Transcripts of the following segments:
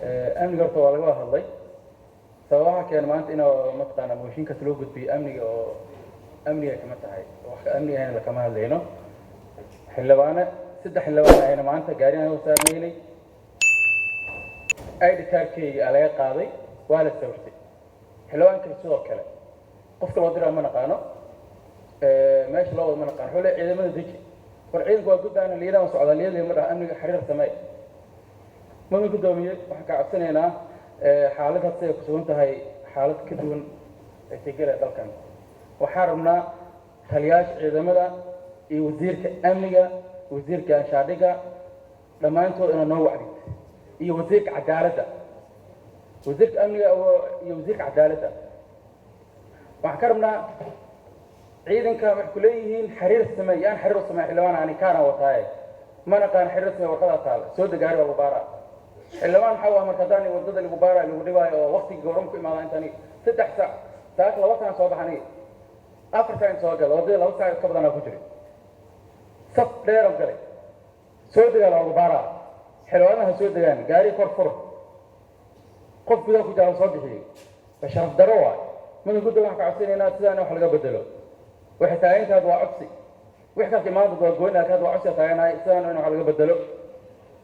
أمني قرطة ولا جواه الله سواء كان ما أنت إنه متقنا موشين كسلوك في أمني أو أمني كمان تهاي وح أمني هنا لكمان هذينه حلوانا سد حلوانا هنا ما أنت قارين وساميني أي تركي على قاضي ولا سورتي حلوان كل سوق كله قفك الوضع ما نقانه ماشي لو ما نقانه حول إذا ما ذيك والعيد قال قد أنا اللي أنا وسعد اللي اللي مرة أمني حرير سماء ما من قدامي وحكى عسنا هنا حالتها تصير كسونتها هي حالة كدون تجري ذلك وحاربنا خلياش إذا ماذا يوزير كأمنية وزير كشادقة لما أنتوا إنه نوع عديد يوزير عدالته وزير أمنية أو يوزير عدالته وحكرنا عيدن كانوا كليهن حرير السماء يعني حرير السماء اللي أنا كان وطاي ما أنا كان حرير السماء وقتها طال سود جاري أبو بارا اللي أنا حوا مركزاني وضد اللي أبو بارا اللي وديبا وقتي جورمكم ما أنتني 6 ساعة تاكل وقتها صباحني أفريقيا صاجل وضد لو ساعة قبل أنا فجري صف ديرم كله سود جاري أبو بارا حلوانا سود جاري جاري كرفر قف بيا كجار صاجي بشرف دروع من يقول لك عسين هنا تزاني وحلقة بدلوا وحتى أنت هذا وعكسي وحكى في ماضي قلنا هذا وعكسي ثاني سنة إنه حلقة بدلوا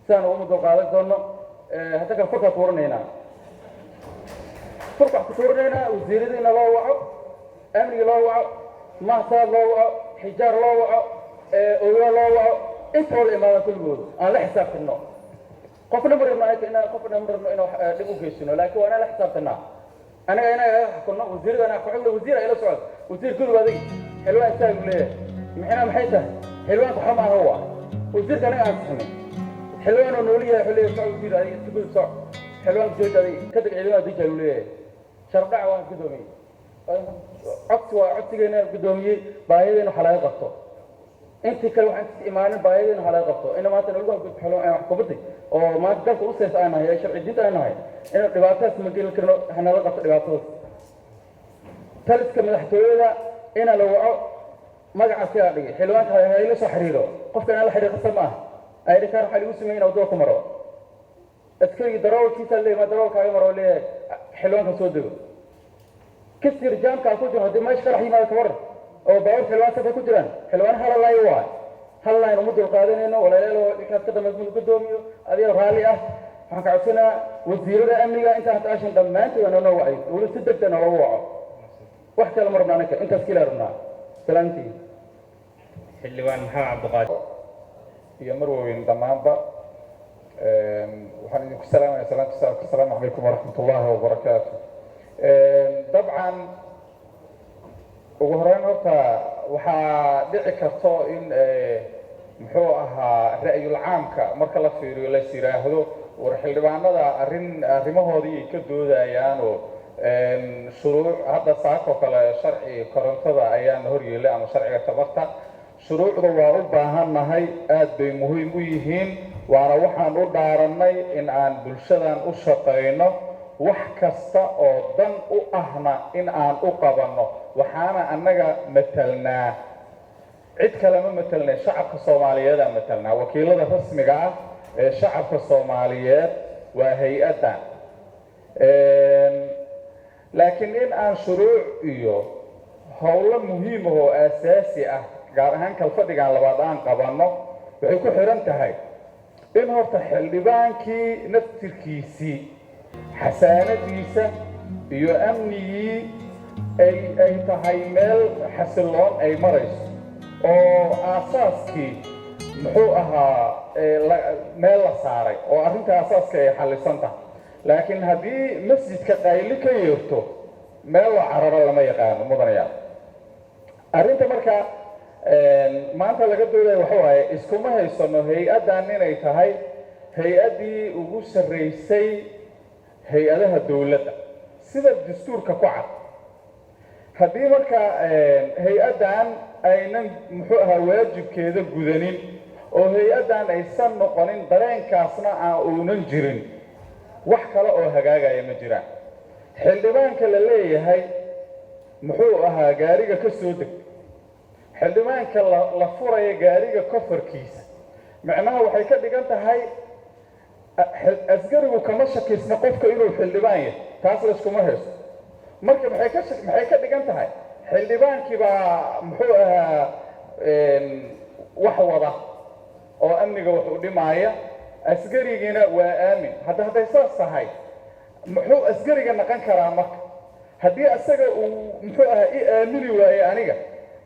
سنة ومدة قالت إنه هتك فرقة تورنا هنا فرقة تورنا هنا وزيرنا الله وعو أمني الله وعو ما صار الله وعو حجار الله وعو أولى الله وعو أنت هو الإمام كل جود أنا لا حساب في النوم قفنا مرة ما إنه قفنا مرة إنه لقوا كيسنا لكن أنا لا حساب في النوم أنا كنا وزير أنا فعل وزير إلى سعود وزير كل هذه حلوان ساق ليه محنا محيته حلوان طحما هو وزير كان أنصحني حلوان ونوليه حلوان سعود وزير هذه تقول سعود حلوان جود هذه كذا حلوان ذيك ليه شرقع وان قدومي عقت جينا قدومي باهيين وحلاق قطو أنت كل واحد إيمان باهيين وحلاق قطو إنما تنقول قلت حلوان حكومتي أو ما تقدر توصل أنا هي شرع جدا أنا هي إنه دبعتها سمجيل كنا إحنا لقط دبعتها ثالث كم نحتويه إنا لو ما قاعد فيها حلوان هاي لسه حريره قف كان على حرير قسمه أي كان حلو سمين أو دوك مرة أذكر دراو كيس اللي ما دراو كاي مرة اللي حلوان كسودو كسر جام كأكوجن هذا ما يشكر حين ما يتور أو بعور حلوان سبب كوجران حلوان هلا لا يوعى هلا ينمد القادين إنه ولا لا كتبت مزمن قدوميو هذه غالية حكعسنا وزير الأمنية أنت هتعيشن دمانت وأنا نوعي ولا سدت أنا ووعى واحد المرة بناك أنت سكيل أرنا سلامتي حلوان محمد عبد القادر يا مروين دمانبا وحنا السلام عليكم ورحمة الله وبركاته طبعا وهران هرتا waxaa dhici karto in muxuu ahaa ra'yul caamka marka la fiiriyo la siraahdo war xildhibaanada arrimahoodii ay ka doodayaan oo shuruuc hadda saako kale sharci korontada ayaan hor yeelay ama sharciga tabarta shuruucda waa u baahanahay aad bay muhiim u yihiin waana waxaan u dhaaranay in aan bulshadan u shaqeyno wax kasta oo dan u ahna in aan u qabanno waxaana annaga matalnaa cid kale ma matalnaa shacabka Soomaaliyeed aan matalnaa wakiilada rasmiga ah ee shacabka Soomaaliyeed waa hay'addan laakiin in aan shuruuc iyo howlo muhiim ah oo asaasi ah gaar ahaan kalfadhigan labaad aan qabanno waxay ku xiran tahay in horta xildhibaankii naftirkiisii xasaanadiisa iyo amnigii ay tahay meel xasiloon ay marayso oo aasaaskii muxuu ahaa meel la saaray oo arrinta aasaaska ay xallisan tahay laakiin haddii masjidka qayli ka yeerto meel la cararo lama yaqaano mudanayaal arrinta marka maanta laga doodayo waxa waaye iskuma haysano hay-addan inay tahay hay-addii ugu sarreysay hay-adaha dowladda sida dastuurka ku cad haddii marka hay-addan aynan muxuu ahaa waajibkeeda gudanin oo hay-addan aysan noqonin dareenkaasna aan uunan jirin wax kale oo hagaagaya ma jiraan xildhibaanka la leeyahay muxuu ahaa gaariga ka soo deg xildhibaanka la furaya gaariga kofarkiisa macnaha waxay ka dhigan tahay asgarigu kama shakiisna qofka inuu xildhibaan yahay, taas layskuma haysto. marka maxay ka dhigan tahay xildhibaankii baa muxuu ahaa wax wada oo amniga wax u dhimaaya, asgarigiina waa aamin. hadday saas tahay muxuu asgariga naqon karaa marka? haddii asaga uu muxuu ahaa i aamini waaye aniga,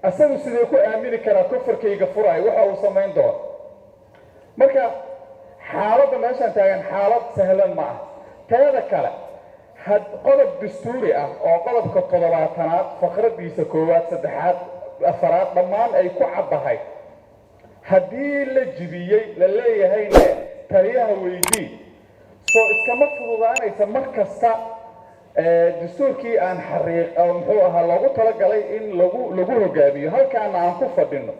asagu sidee ku aamini karaa kofarkayga furaayo waxa uu samayn doono? marka xaaladda meeshaan taagan xaalad sahlan ma ah. teeda kale qodob dastuuri ah oo qodobka 7aad faqradiisa 1, 3, 4 dhammaan ay ku caddahay, haddii la jibiyey la leeyahayna taliyaha weydii, soo iskama fududaanaysa mar kasta dastuurkii aan muxuu ahaa loogu talagalay in lagu hogaamiyo halkaana aan ku fadhino.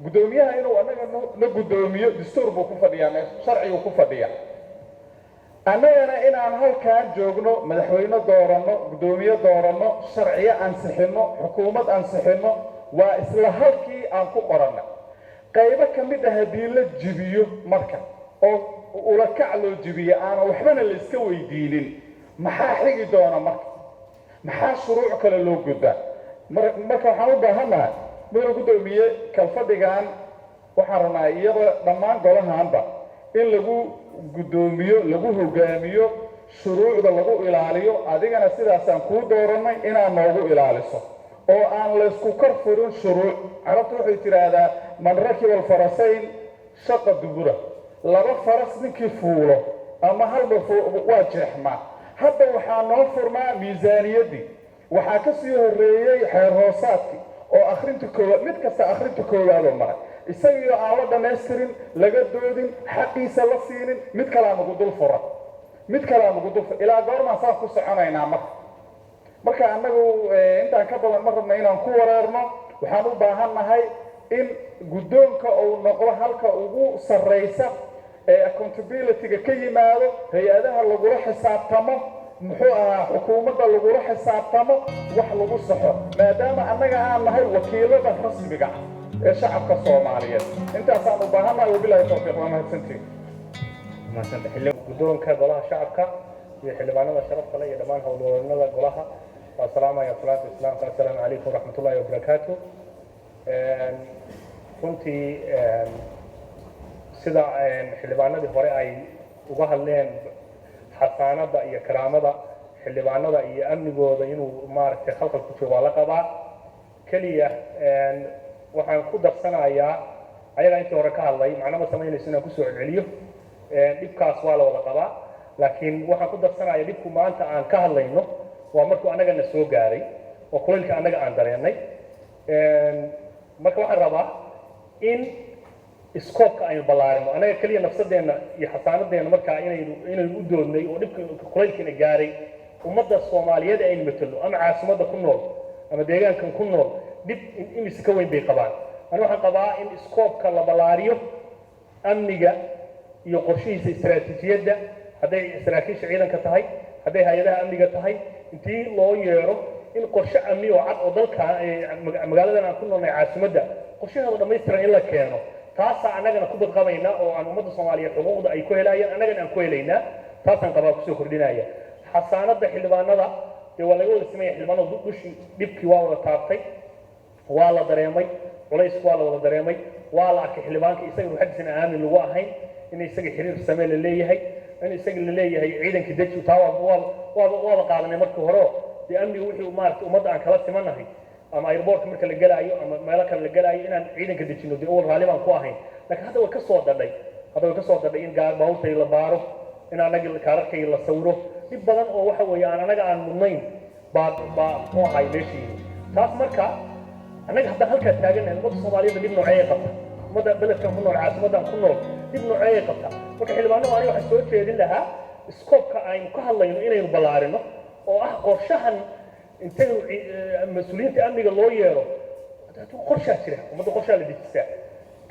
guddoomiyaha inuu annaga na guddoomiyo dastuur buu ku fadhiyaa, meesha sharcigu ku fadhiyaa. annagana inaan halkaan joogno, madaxweyne dooranno, guddoomiye dooranno, sharciyo ansixinno, xukuumad ansixinno, waa isla halkii aan ku qoranna. qaybo ka mid ah haddii la jibiyo marka oo ulakac loo jibiyo aana waxbana la iska weydiinin, maxaa xigi doona marka? maxaa shuruuc kale loo gudbaa? marka waxaan u baahannahay mudane guddoomiye, kalfadhigan waxaan rabnaa iyada dhammaan golahaanba in lagu guddoomiyo, lagu hogaamiyo, shuruucda lagu ilaaliyo. adigana sidaasaan kuu doorannay inaad noogu ilaaliso oo aan laysku kor furin shuruuc. carabtu waxay tidhaahdaa man rakiba alfarasayn shaqa dubura, 2 faras ninkii fuulo ama halba waa jeexmaa. hadda waxaa noo furnaa miisaaniyaddii, waxaa ka sii horreeyey xeer hoosaadkii oo akhrinta koowaad, mid kasta akhrinta koowaadoo maray, isagii aan la dhamaystirin, laga doodin, xaqiisa la siinin, mid kalaa nagu dul furan, ilaa goormaan saas ku soconaynaa marka annagu intaan ka badan ma rabna inaan ku wareerno. waxaan u baahannahay in guddoonka uu noqdo halka ugu sarraysa ee accountability-ga ka yimaado, hay-adaha lagula xisaabtamo, muxuu ahaa xukuumadda lagula xisaabtamo, wax lagu saxo, maadaama annaga aan nahay wakiilada rasmiga ah ee shacabka Soomaaliyeed. intaasaan u baahannahay. wabilaahi tawfiiq. waa mahadsantihiin. guddoonka golaha shacabka iyo xildhibaanada sharafta leh iyo dhammaan howlwadeennada golaha, waa salaamaya salaanta islaamka. assalaamu calaykum waraxmatullaahi wabarakaatu. runtii sida xildhibaanadii hore ay uga hadleen xasaanada iyo karaamada xildhibaanada iyo amnigooda inuu maaragtay khalqal ku jiro waa la qabaa. keliya waxaan ku darsanayaa ayagaa intii hore ka hadlay, macnama samaynayso inaan kusoo celceliyo. dhibkaas waa la wada qabaa, laakiin waxaan ku darsanayaa dhibku maanta aan ka hadlayno waa markuu annagana soo gaaray oo kulaylka annaga aan dareennay. marka waxaan rabaa in iskoobka aynu ballaarino, annaga keliya nafsadeenna iyo xasaanadeenna markaa inaynu u doodnay oo dhibka kulaylkiina gaaray ummadda Soomaaliyeed aynu matalo, ama caasimadda ku nool ama deegaankan ku nool, dhib imise ka weyn bay qabaan. ani waxaan qabaa in iskoobka la ballaariyo, amniga iyo qorshihiisa istaraatiijiyadda, hadday saraakiisha ciidanka tahay, hadday hay-adaha amniga tahay, intii loo yeero in qorshe amni oo cad oo dalka magaaladan aan ku noolnay caasimadda qorshaheeda dhammaystiran in la keeno. taasaa annagana ku badqabaynaa oo aan ummadda Soomaaliyeed xuquuqda ay ku helayaan annagana aan ku helaynaa. taasaan qabaa kusoo kordhinaya. xasaanadda xildhibaanada dee waa laga wada sameeya. xildhibaanada dushii dhibkii waa wada taabtay, waa la dareemay, culaysku waa la wada dareemay, waa la arkay xildhibaanka isaga ruuxadiisana aamin lagu ahayn, in isaga xiriir samee la leeyahay, in isaga la leeyahay ciidanka deji. taa waaba qaadanay markii hore dee amnigu wixii maaragtay ummadda aan kala simanahay, ama airportka marka la gelaayo ama meelo kale la gelaayo inaan ciidanka dejino dee awal raalli baan ku ahayn. laakiin hadda way ka soo dhadhay in baabuurtay la baaro, in annaga kaararkay la sawiro, dhib badan oo waxa weeye annaga aan mudnayn baa ku ahay meeshii. taas marka annaga haddaan halkaa taaganahay ummadda Soomaaliyeed dhib noocee qabta, ummadda beledkan ku nool, caasimaddan ku nool, dhib noocee qabta. marka xildhibaanadu aniga waxaan soo jeedin lahaa iskoobka aynu ka hadlayno inaynu ballaarino oo ah qorshahan intaynu mas-uuliyiinta amniga loo yeero qorshaa jira, ummadda qorshaa la dejisaa.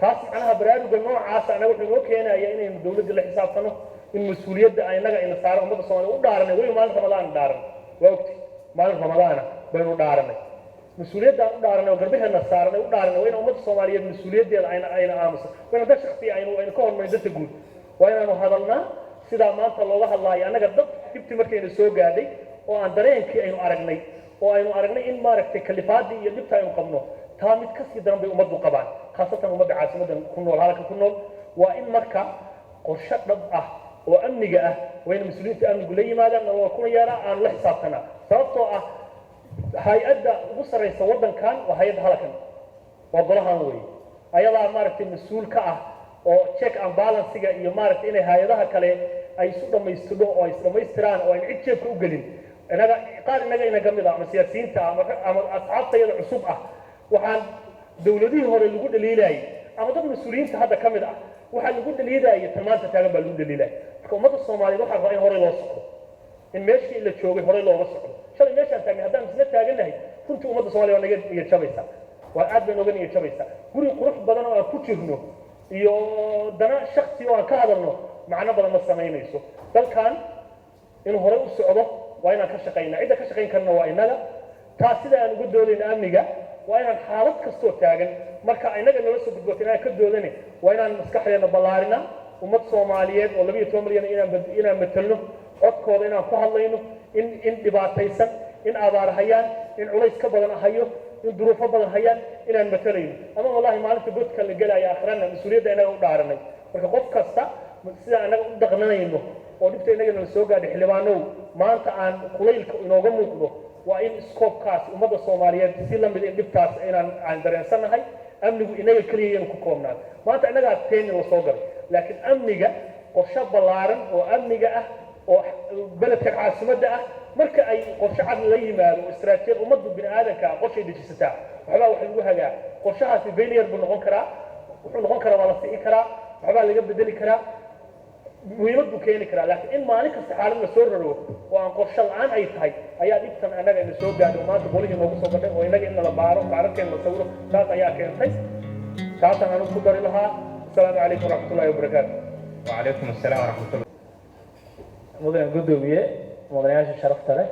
taas macnaha baraaruga noocaasa annaga wuxuu inoo keenaya inaynu dowladda la xisaabtano, in mas-uuliyadda annaga ina saaran ummadda Soomaaliya u dhaaranay. weli maalin ramadaan dhaaran, waa ogti maalin ramadaana baynu dhaaranay, mas-uuliyadda u dhaaranay oo garbaheena saaranay u dhaaranay. waa in ummadda Soomaaliyeed mas-uuliyaddeeda ayna aamusan, waa in dad shakhsiya aynu ka hormarin dadka guud. waa inaanu hadalnaa sidaa maanta looga hadlaayo annaga dad dibti markayna soo gaadhay oo aan dareenkii aynu aragnay oo aynu aragnay in maaragtay kalifaadii iyo dhibta aynu qabno taa mid kasii daran bay ummaddu qabaan khaasatan ummadda caasimadan ku nool halka ku nool waa in marka qorshe dhab ah oo amniga ah wayna mas-uuliyiinta amnigu la yimaadaan waa kuna yeelaa aan la xisaabtanaa sababtoo ah hay-adda ugu sarraysa waddankan waa hay-adda halkan waa golahan weeye ayadaa maaragtay mas-uul ka ah oo check and balansiga iyo maaragtay inay hay-adaha kale ay isu dhammaystirno oo ay isdhammaystiraan oo ayna cid jeebka u gelin qaar inaga mid ah ama siyaasiyiinta ama asxaabtayada cusub ah waxaan dowladihii hore lagu dhaliilayay ama dad mas-uuliyiinta hadda ka mid ah waxaa lagu dhaliilayay tan maanta taagan baa lagu dhaliilaya marka ummadda soomaaliyeed waxaa rabaa in horey loo socdo in meeshii la joogay horey looga socdo shalay meeshaan taagnay haddaan isla taagannahay runtii ummadda soomaaliya waa naga niyad jabaysaa waa aad bay nooga niyad jabaysaa guri qurux badan oo aan ku jirno iyo dana shaksi oo aan ka hadalno macno badan ma samaynayso dalkan inuu horey u socdo waa inaan ka shaqaynaa cidda ka shaqayn karna waa innaga taa sida aan uga doodayna amniga waa inaan xaalad kastoo taagan marka innaga nala soo gudboota inaan ka doodane waa inaan maskaxdeena ballaarina ummad soomaaliyeed oo 12 milyan inaan matalno codkooda inaan ku hadlayno in dhibaataysan in abaar hayaan in culays ka badan hayo in duruufo badan hayaan inaan matalayno ama wallahi maalinta godka la gelaya akhrana mas-uuliyadda inaga u dhaaranay marka qof kasta sida anaga u dhaqnanayno oo dhibta inaga nala soo gaadhay xildhibaanow maanta aan kulaylka inooga muuqdo waa in iskoobkaas ummadda soomaaliyeed si la mid in dhibtaas aan dareensanahay amnigu inaga keliya inuu ku koobnaan maanta inagaa teeni la soo galay laakiin amniga qorshe ballaaran oo amniga ah oo beledka caasimadda ah marka ay qorshe cad la yimaado istaraatiijiyad ummaddu bini aadanka qorshay dejisataa waxbaa wax lagu hagaa qorshahaasi failure buu noqon karaa wuxuu noqon karaa waa la sii karaa waxbaa laga bedeli karaa muhiimad buu keeni karaa laakiin in maalin kasta xaalad la soo raro oo aan qorshe la-aan ay tahay ayaa dhibtan annaga ina soo gaadhay maanta golihii noogu soo gadhay oo inaga in la baaro baararkeena la sawiro taas ayaa keentay taasaan anigu ku dari lahaa asalaamu calaykum waraxmatullahi wabarakaatu وعليكم السلام ورحمة الله mudane gudoomiye mudanayaasha sharafta leh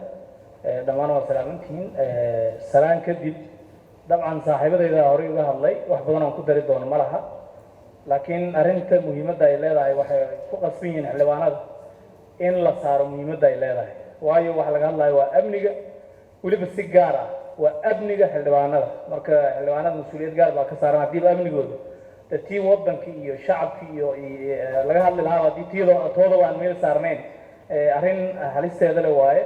dhammaan waa salaamantihiin salaan kadib dabcan saaxiibadayda horey uga hadlay wax badan aan ku dari doono ma laha laakiin arrinta muhiimadda ay leedahay waxay ku qasban yihiin xildhibaanada in la saaro muhiimadda ay leedahay waayo waxa laga hadlayo waa amniga weliba si gaar ah waa amniga xildhibaanada marka xildhibaanada mas-uuliyad gaar baa ka saaran haddiiba amnigooda tii waddanka iyo shacabka iyo laga hadli lahaa haddii tooda aan meel saarnayn arrin halisteeda le waaye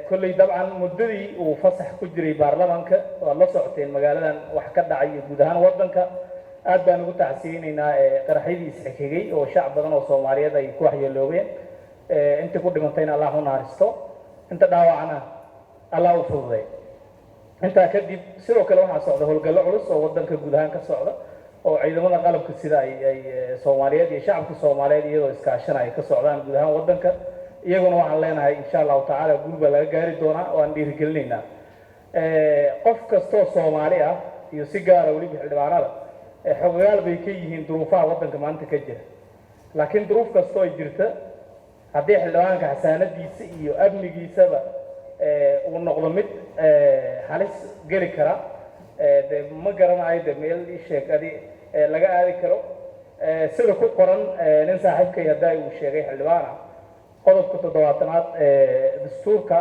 kolley dabcan muddadii uu fasax ku jiray baarlamaanka waad la socoteen magaaladan wax ka dhacay iyo guud ahaan waddanka aad baan ugu tacsiyeynaynaa qaraxyadii isxigxigay oo shacab badan oo soomaaliyeed ay ku waxyeeloobeen intii ku dhimantayna allah u naaristo inta dhaawacna allah u fududay intaa kadib sidoo kale waxaa socda howlgallo culus oo waddanka guud ahaan ka socda oo ciidamada qalabka sida ay Soomaaliyeed iyo shacabka Soomaaliyeed iyadoo iskaashanaya ka socdaan guud ahaan waddanka iyaguna waxaan leenahay insha Allah taala gurba laga gaari doonaa oo aan dhiirigelinaynaa qof kastoo Soomaali ah iyo si gaar ah waliba xildhibaanada xogayaal bay ka yihiin duruufaha waddanka maanta ka jira laakiin duruuf kastoo ay jirta haddii xildhibaanka xasaanadiisa iyo amnigiisaba uu noqdo mid halis geli kara de ma garanayo de meel sheekadi laga aadi karo sida ku qoran nin saaxiibkay hadday uu sheegay xildhibaana qodobka 7aad dastuurka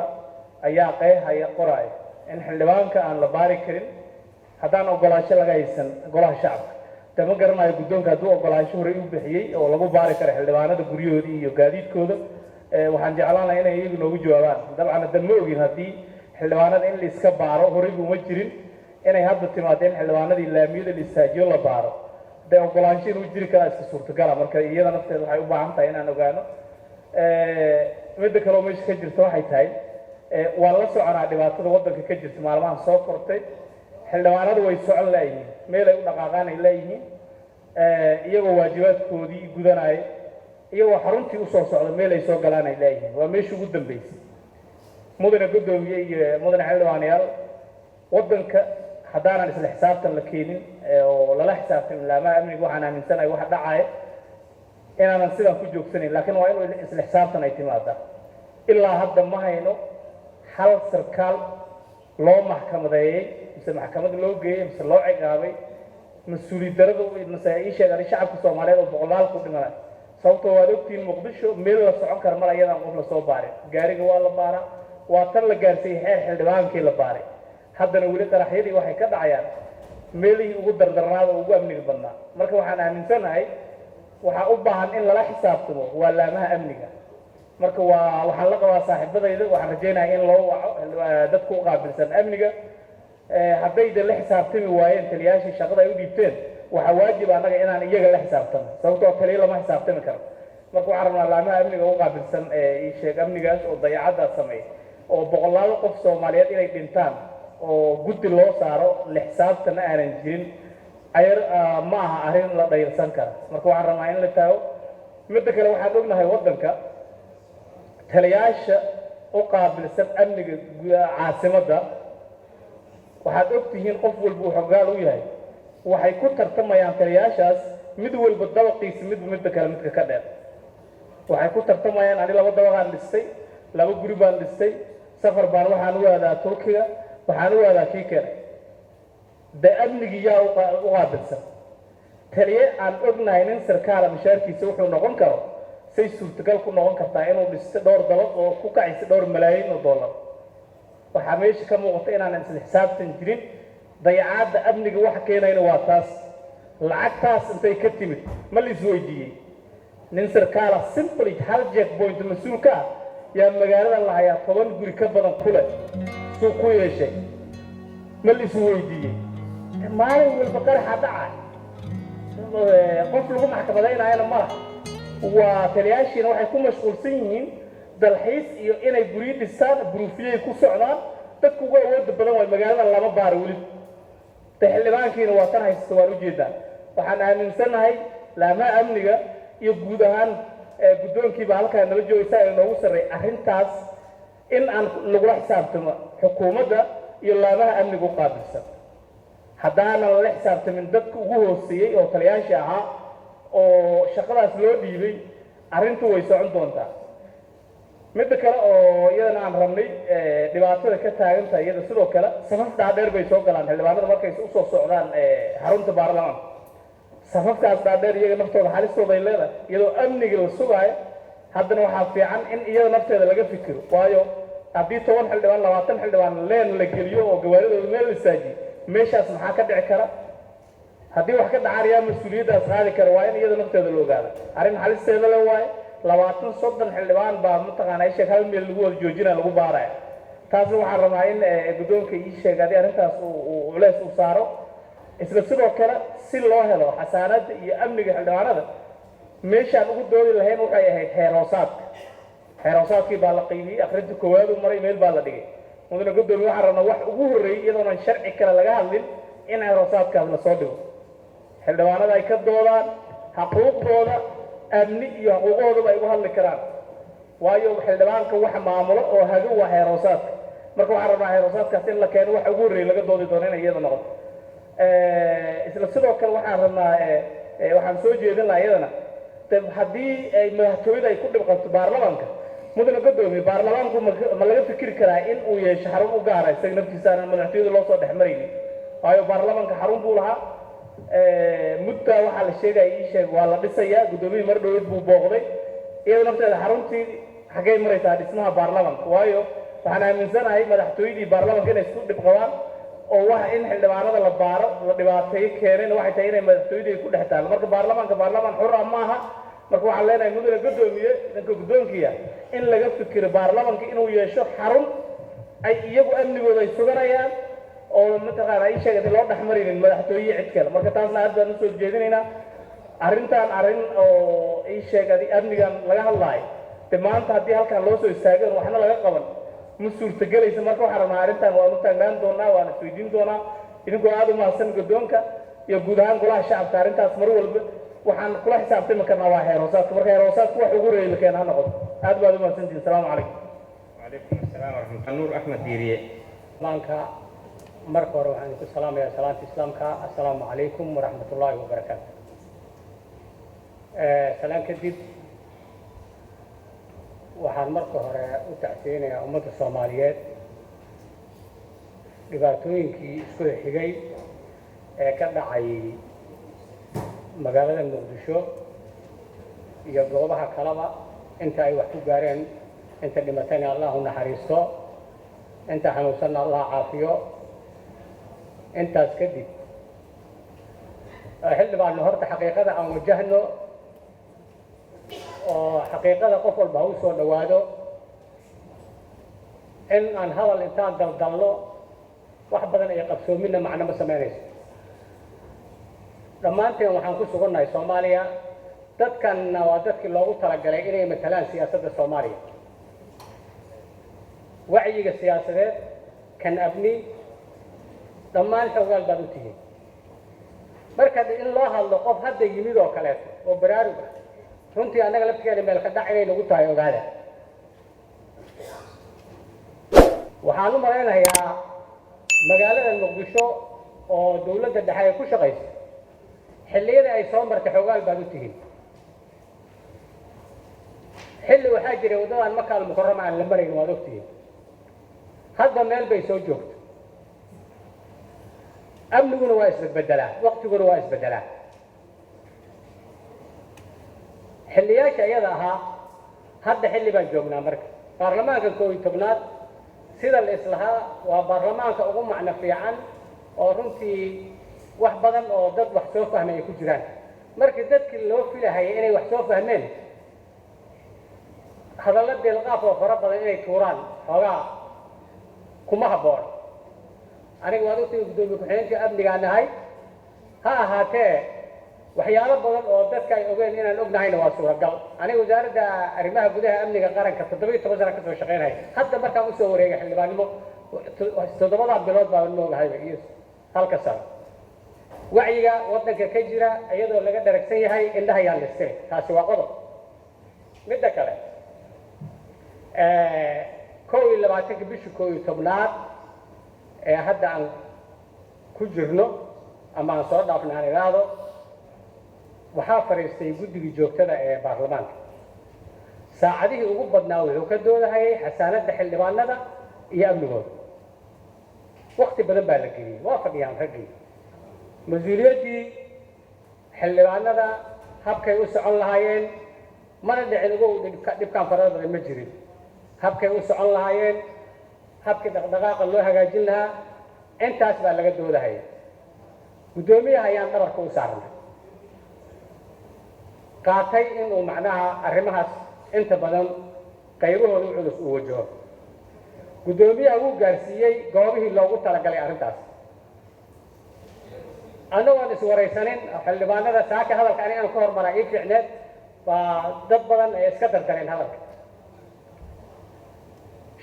ayaa qeexaya qoraay in xildhibaanka aan la baari karin haddaan ogolaansho laga haysan golaha shacabka de ma garanayo guddoonka hadduu ogolaansho horey u bixiyey oo lagu baari karo xildhibaanada guryahoodii iyo gaadiidkooda waxaan jeclaanahay inay iyagu noogu jawaabaan dabcan hadda ma ogin haddii xildhibaanada in la iska baaro horeyba uma jirin inay hadda timaadeen xildhibaanadii laamiyada la istaajiyo la baaro de ogolaansho inuu jiri karaa iska suurtagala marka iyada nafteeda waxay u baahan tahay inaan ogaano midda kale oo meesha ka jirta waxay tahay waan la soconaa dhibaatada waddanka ka jirta maalmahan soo kortay xildhibaanadu way socon laayihiin meel ay u dhaqaaqaan ay leeyihiin iyagoo waajibaadkoodii gudanaya iyagoo xaruntii usoo socda meel ay soo galaan ay leeyihiin waa meesha ugu dambeysay mudane gudoomiye iyo mudane xildhibaanayaal waddanka haddaanan isla xisaabtan la keenin oo lala xisaabtamin laamaha amniga waxaan aaminsanahay waxa dhacaya inaanan sidaan ku joogsanayn laakiin waa inuu isla xisaabtan ay timaadaa ilaa hadda ma hayno hal sarkaal loo maxkamadeeyey mise maxkamad loo geeyey mise loo ciqaabay mas-uuliyad darada mise ii sheegaan shacabka Soomaaliyeed oo boqolaal ku dhimanay sababtoo waad ogtihiin muqdisho meel la socon kara mar ayadaan qof la soo baarin gaariga waa la baaraa waa tan la gaarsiiyey xeer xildhibaankii la baaray haddana weli qaraxyadii waxay ka dhacayaan meelihii ugu dardarnaada oo ugu amniga badnaa marka waxaan aaminsanahay waxaa u baahan in lala xisaabtamo waa laamaha amniga marka waxaan la qabaa saaxiibadayda waxaan rajaynayaa in loo waco dadku u qaabilsan amniga haddayda la xisaabtami waayeen taliyaashii shaqada ay u dhiibteen waxaa waajib annaga inaan iyaga la xisaabtano sababtoo taliya lama xisaabtami karo marka waxaan rabnaa laamaha amniga u qaabilsan ii sheeg amnigaas oo dayacaddaas sameeya oo boqolaalo qof soomaaliyeed inay dhintaan oo guddi loo saaro la xisaabtana aanan jirin ma aha arrin la dhayrsan kara marka waxaan rabnaa in la taago midda kale waxaan ognahay waddanka taliyaasha u qaabilsan amniga caasimadda waxaad ogtihiin qof walba uu xogaal u yahay waxay ku tartamayaan taliyaashaas mid walba dabaqiisa midda kale midka ka dheer waxay ku tartamayaan ani 2 dabaqaan dhistay 2 guri baan dhistay safar baan waxaan u aadaa Turkiga waxaan u aadaa kii kale da amnigi yaa u qaabilsan taliye aan ognahay nin sarkaal mishaarkiisa wuxuu noqon karo say suurtagal ku noqon kartaa inuu dhisto dhowr dabaq oo ku kacaysa dhowr malaayiin oo dollar waxaa meesha ka muuqata inaan isla xisaabtan jirin dayacaadda amniga waxa keenayna waa taas lacagtaas intay ka timid ma la isweydiiyey nin sarkaala simply hal checkpoint mas-uulka ah yaa magaalada la hayaa 10 guri ka badan kule suu ku yeeshay ma la isweydiiyey maalin walba qaraxa dhacay qof lagu maxkamadaynayana ma laha waa taliyaashiina waxay ku mashquulsan yihiin dalxiis iyo inay guryo dhistaan buruufiyay ku socdaan dadku uga awoodda badan way magaalada lama baaro weli xildhibaankiina waa tan haysta waan u jeedaa waxaan aaminsanahay laamaha amniga iyo guud ahaan guddoonkiiba halkaa nala joogaysa ay noogu sarreey arrintaas in aan lagula xisaabtamo xukuumadda iyo laamaha amniga u qaabilsan haddaanan lala xisaabtamin dadka ugu hooseeyey oo taliyaashii ahaa oo shaqadaas loo dhiibay arrintu way socon doontaa midda kale oo iyadana aan rabnay dhibaatada ka taagan tahay iyada sidoo kale safaf dhaadheer bay soo galaan xildhibaanada markay u soo socdaan xarunta baarlamaanka safafkaas dhaadheer iyaga naftooda halistooda ay leedahay iyadoo amniga la sugaayo haddana waxaa fiican in iyada nafteeda laga fikiro waayo haddii 10 xildhibaan 20 xildhibaan leen la geliyo oo gawaaridooda meel la saajiyo meeshaas maxaa ka dhici kara haddii wax ka dhacariyaa mas-uuliyaddaas qaadi kara waa in iyada nafteeda la ogaado arrin halisteeda le waaye 20-30 xildhibaan baa mataqaanaa isheeg hal meel lagu wada joojinaya lagu baaraya taasna waxaan rabaa in guddoonka ii sheeg haddii arrintaas uu culeys u saaro isla sidoo kale si loo helo xasaanadda iyo amniga xildhibaanada meeshaan ugu doodi lahayn waxay ahayd xeer hoosaadkii baa la qiimiyey akhrinta koowaad u maray meel baa la dhigay mudane guddoomiye waxaan rabnaa wax ugu horreeyey iyadoonan sharci kale laga hadlin in xeer hoosaadkaas la soo dhigo xildhibaanada ay ka doodaan xaquuqdooda amni iyo xuquuqdoodaba ay uga hadli karaan waayo xildhibaanka wax maamulo oo hago waa xeer hoosaadka marka waxaan rabnaa xeer hoosaadkaas in la keeno waxa ugu horreeyey laga doodi doono inay iyada noqoto isla sidoo kale waxaan rabnaa waxaan soo jeedin lahaa iyadana haddii ay madaxtooyada ay ku dhibqabto baarlamaanka mudane guddoomiye baarlamaanku ma laga fikiri karaa in uu yeesho xarun u gaara isaga naftiisa aanan madaxtooyada loo soo dhex maraynin waayo baarlamaanka xarun buu lahaa muddaa waxaa la sheegaya ii sheeg waa la dhisayaa guddoomiyihii mar dhowed buu booqday iyada nafteeda xaruntii xaggay maraysaa dhismaha baarlamaanka waayo waxaan aaminsanahay madaxtooyadii baarlamaanka inay isku dhib qabaan oo waxa in xildhibaanada la baaro la dhibaateeyo keenayna waxay tahay inay madaxtooyadii ku dhex taalo marka baarlamaanka baarlamaan xur ah maaha marka waxaan leenahay mudane guddoomiye ninka guddoonkiya in laga fikiro baarlamaanka inuu yeesho xarun ay iyagu amnigooda ay suganayaan oo mataqaana ii sheegay loo dhex maraynin madaxtooye cid kale marka taasna aad baan usoo jeedinaynaa arrintan arrin oo ii sheegay amnigan laga hadlaayo de maanta haddii halkan loo soo istaageen waxna laga qaban ma suurtagelaysa marka waxaan rabnaa arrintan waanu taagnaan doonaa waana isweydiin doonaa idinkoo aada u mahadsan guddoonka iyo guud ahaan golaha shacabka arrintaas mar walba waxaan kula xisaabtami karnaa waa xeer hoosaadka marka xeer hoosaadka wax ugu horeeyay la keena ha noqoto aad baad u mahadsantihin asalaamu calaykum وعليكم السلام ورحمة الله نور أحمد ديرية maanka marka hore waxaan idinku salaamayaa salaanta islaamka assalaamu calaykum waraxmatullaahi wabarakaatu salaan kadib waxaan marka hore u tacsiyeynayaa ummadda soomaaliyeed dhibaatooyinkii isku xigay ee ka dhacay magaalada muqdisho iyo goobaha kaleba inta ay wax ku gaareen inta dhimatayna allah u naxariisto inta xanuunsanna allah caafiyo intaas kadib xildhibaanno horta xaqiiqada aan wajahno oo xaqiiqada qof walba ha u soo dhowaado in aan hadal intaan daldalno wax badan ay qabsoomina macno ma samaynayso dhammaanteen waxaan ku sugannahay soomaaliya dadkanna waa dadkii loogu talagalay inay matalaan siyaasadda soomaaliya wacyiga siyaasadeed kan amni dhammaan xoogaal baad u tihiin marka in loo hadlo qof hadda yimid oo kaleeto oo baraarug ah runtii annaga laftigeena meel ka dhac inay nagu tahay ogaada waxaan u malaynayaa magaalada muqdisho oo dawladda dhexe ay ku shaqayso xilliyada ay soo martay xoogaal baad u tihiin xilli waxaa jiray waddadan makaal mukarrama aan la marayn waad ogtihiin hadda meel bay soo joogto amniguna waa isbedbedelaa waqtiguna waa isbedelaa xilliyaasha iyada ahaa hadda xilli baan joognaa marka baarlamaanka 11aad sida la islahaa waa baarlamaanka ugu macno fiican oo runtii wax badan oo dad wax soo fahmay ay ku jiraan markii dadkii loo filahayay inay wax soo fahmeen hadalla deelqaaf oo fara badan inay tuuraan xoogaa kuma habboon aniga waad ogtay gudoomiye ku-xigeenka amnigaa nahay ha ahaatee waxyaalo badan oo dadka ay ogeen inaan ognahayna waa suuragal aniga wasaaradda arrimaha gudaha amniga qaranka 17 sano ka soo shaqeynaya hadda markaan usoo wareegay xildhibaannimo 7 bilood baan moogahayba iyo halka sano wacyiga waddanka ka jira iyadoo laga dharagsan yahay indhaha yaan listay taasi waa qodob midda kale 21 bishii 11aad ee hadda aan ku jirno ama aan soo dhaafna aan iraahdo waxaa fariistay guddigii joogtada ee baarlamaanka saacadihii ugu badnaa wuxuu ka doodahayay xasaanadda xildhibaanada iyo amnigooda waqti badan baa la geliyey waa fadhiyaan raggii mas-uuliyaddii xildhibaanada habkay u socon lahaayeen mana dhicin ugu dhibkaan farada badan ma jirin habkay u socon lahaayeen habkii dhaqdhaqaaqa loo hagaajin lahaa intaas baa laga doodahaya guddoomiyaha ayaan dhabarka u saarnay qaatay inuu macnaha arrimahaas inta badan qaybahooda u culus uu wajaho guddoomiyaha wuu gaarsiiyey goobihii loogu talagalay arrintaas annagoon iswaraysanin xildhibaanada saaka hadalka aniga aan ka hormaraa ii fiicneed baa dad badan ay iska dardareen hadalka